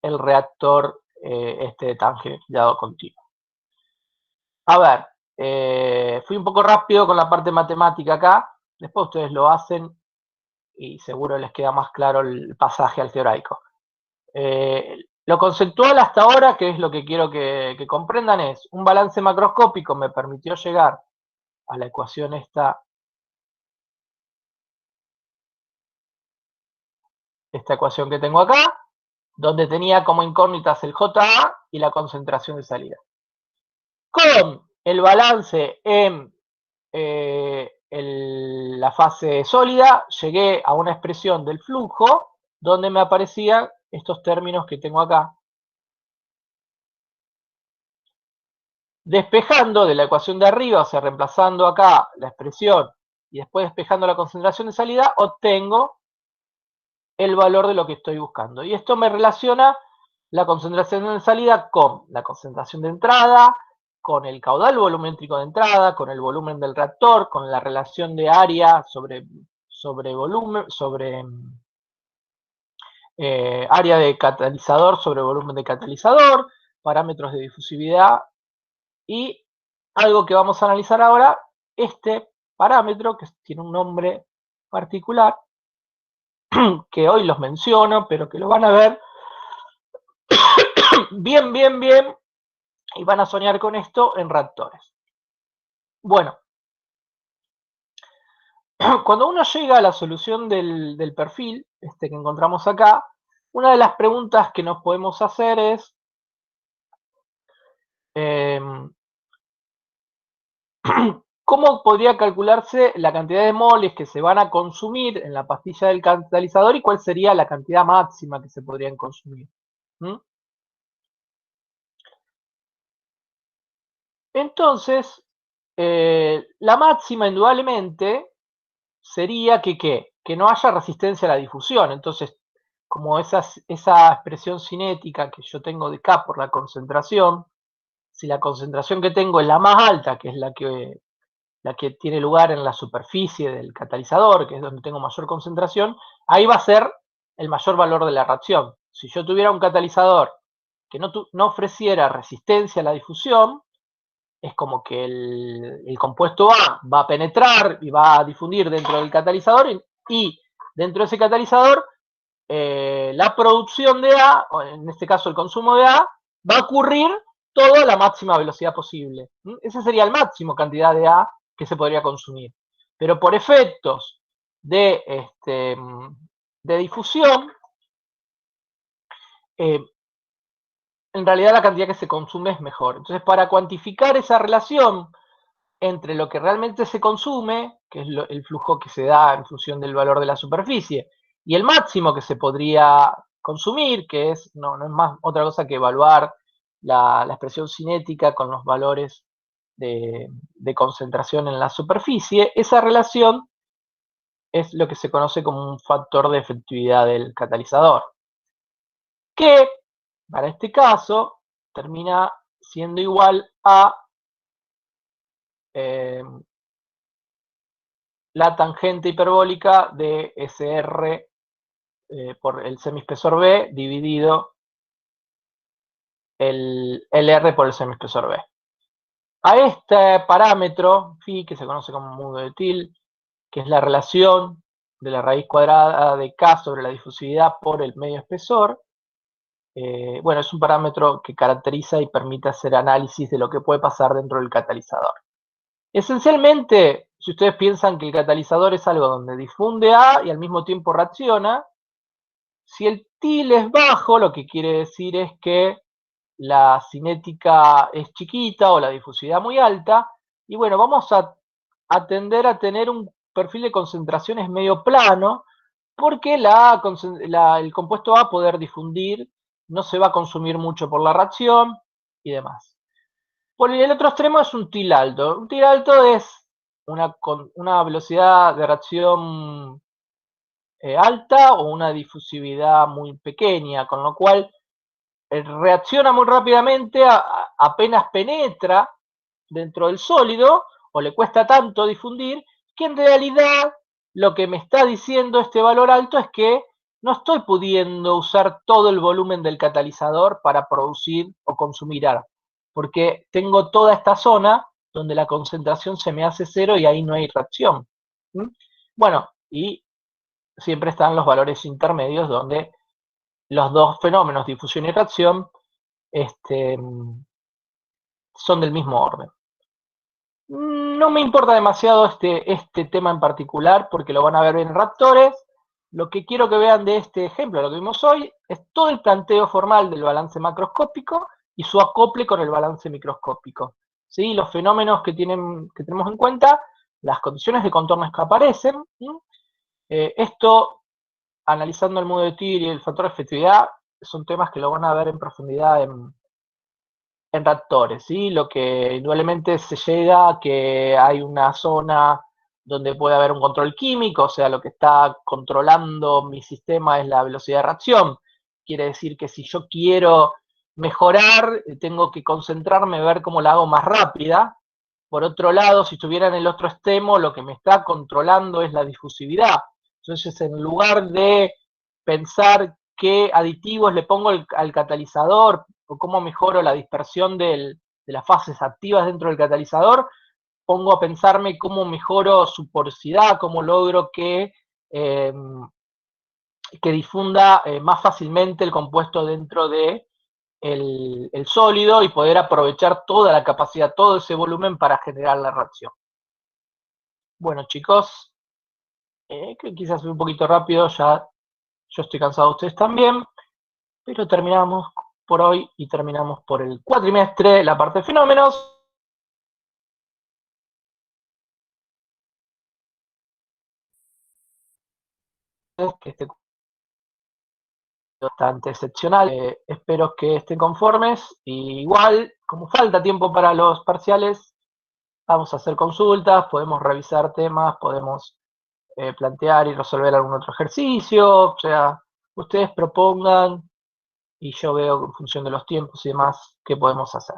reactor tangentado continuo. A ver, fui un poco rápido con la parte matemática acá, después ustedes lo hacen y seguro les queda más claro el pasaje algebraico. Lo conceptual hasta ahora, que es lo que quiero que comprendan, es un balance macroscópico me permitió llegar a la ecuación esta ecuación que tengo acá, donde tenía como incógnitas el JA y la concentración de salida. Con el balance en la fase sólida, llegué a una expresión del flujo donde me aparecían estos términos que tengo acá. Despejando de la ecuación de arriba, o sea, reemplazando acá la expresión y después despejando la concentración de salida, obtengo el valor de lo que estoy buscando. Y esto me relaciona la concentración de salida con la concentración de entrada, con el caudal volumétrico de entrada, con el volumen del reactor, con la relación de área sobre volumen, área de catalizador sobre volumen de catalizador, parámetros de difusividad y algo que vamos a analizar ahora, este parámetro que tiene un nombre particular, que hoy los menciono, pero que lo van a ver bien, y van a soñar con esto en reactores. Bueno, cuando uno llega a la solución del perfil, que encontramos acá, una de las preguntas que nos podemos hacer es, ¿cómo podría calcularse la cantidad de moles que se van a consumir en la pastilla del catalizador y cuál sería la cantidad máxima que se podrían consumir? Entonces, La máxima, indudablemente, sería que no haya resistencia a la difusión. Entonces, como esa expresión cinética que yo tengo de K por la concentración, si la concentración que tengo es la más alta, que es la que tiene lugar en la superficie del catalizador, que es donde tengo mayor concentración, ahí va a ser el mayor valor de la reacción. Si yo tuviera un catalizador que no ofreciera resistencia a la difusión, es como que el compuesto A va a penetrar y va a difundir dentro del catalizador y dentro de ese catalizador la producción de A, o en este caso el consumo de A, va a ocurrir todo a la máxima velocidad posible. Esa sería la máxima cantidad de A que se podría consumir. Pero por efectos de difusión, en realidad la cantidad que se consume es mejor. Entonces, para cuantificar esa relación entre lo que realmente se consume, que es el flujo que se da en función del valor de la superficie, y el máximo que se podría consumir, que no es más otra cosa que evaluar la expresión cinética con los valores de concentración en la superficie, esa relación es lo que se conoce como un factor de efectividad del catalizador, que para este caso termina siendo igual a la tangente hiperbólica de SR por el semiespesor B dividido el R por el semiespesor B. A este parámetro, phi, que se conoce como modo de Thiele, que es la relación de la raíz cuadrada de K sobre la difusividad por el medio espesor, bueno, es un parámetro que caracteriza y permite hacer análisis de lo que puede pasar dentro del catalizador. Esencialmente, si ustedes piensan que el catalizador es algo donde difunde A y al mismo tiempo reacciona, si el TIL es bajo, lo que quiere decir es que la cinética es chiquita o la difusividad muy alta, y bueno, vamos a tender a tener un perfil de concentraciones medio plano, porque el compuesto A, poder difundir, no se va a consumir mucho por la reacción y demás. Por el otro extremo es un TIL alto. Un TIL alto es una velocidad de reacción alta o una difusividad muy pequeña, con lo cual reacciona muy rápidamente, apenas penetra dentro del sólido, o le cuesta tanto difundir, que en realidad lo que me está diciendo este valor alto es que no estoy pudiendo usar todo el volumen del catalizador para producir o consumir AR, porque tengo toda esta zona donde la concentración se me hace cero y ahí no hay reacción. Bueno, y siempre están los valores intermedios donde los dos fenómenos, difusión y reacción, son del mismo orden. No me importa demasiado este tema en particular porque lo van a ver en Raptores. Lo que quiero que vean de este ejemplo, lo que vimos hoy, es todo el planteo formal del balance macroscópico y su acople con el balance microscópico. ¿Sí? Los fenómenos que tenemos en cuenta, las condiciones de contornos que aparecen. Esto, analizando el modo de Thiele y el factor de efectividad, son temas que lo van a ver en profundidad en reactores, ¿sí? Lo que indudablemente se llega a que hay una zona donde puede haber un control químico, o sea, lo que está controlando mi sistema es la velocidad de reacción. Quiere decir que si yo quiero mejorar, tengo que concentrarme, ver cómo la hago más rápida. Por otro lado, si estuviera en el otro extremo, lo que me está controlando es la difusividad. Entonces, en lugar de pensar qué aditivos le pongo al catalizador o cómo mejoro la dispersión de las fases activas dentro del catalizador, pongo a pensarme cómo mejoro su porosidad, cómo logro eh, que difunda más fácilmente el compuesto dentro de el sólido y poder aprovechar toda la capacidad, todo ese volumen para generar la reacción. Bueno, chicos, que quizás fue un poquito rápido, ya yo estoy cansado, ustedes también, pero terminamos por hoy y terminamos por el cuatrimestre, la parte de fenómenos. Que este bastante excepcional. Espero que estén conformes. Y igual, como falta tiempo para los parciales, vamos a hacer consultas, podemos revisar temas, podemos plantear y resolver algún otro ejercicio, o sea, ustedes propongan y yo veo en función de los tiempos y demás qué podemos hacer.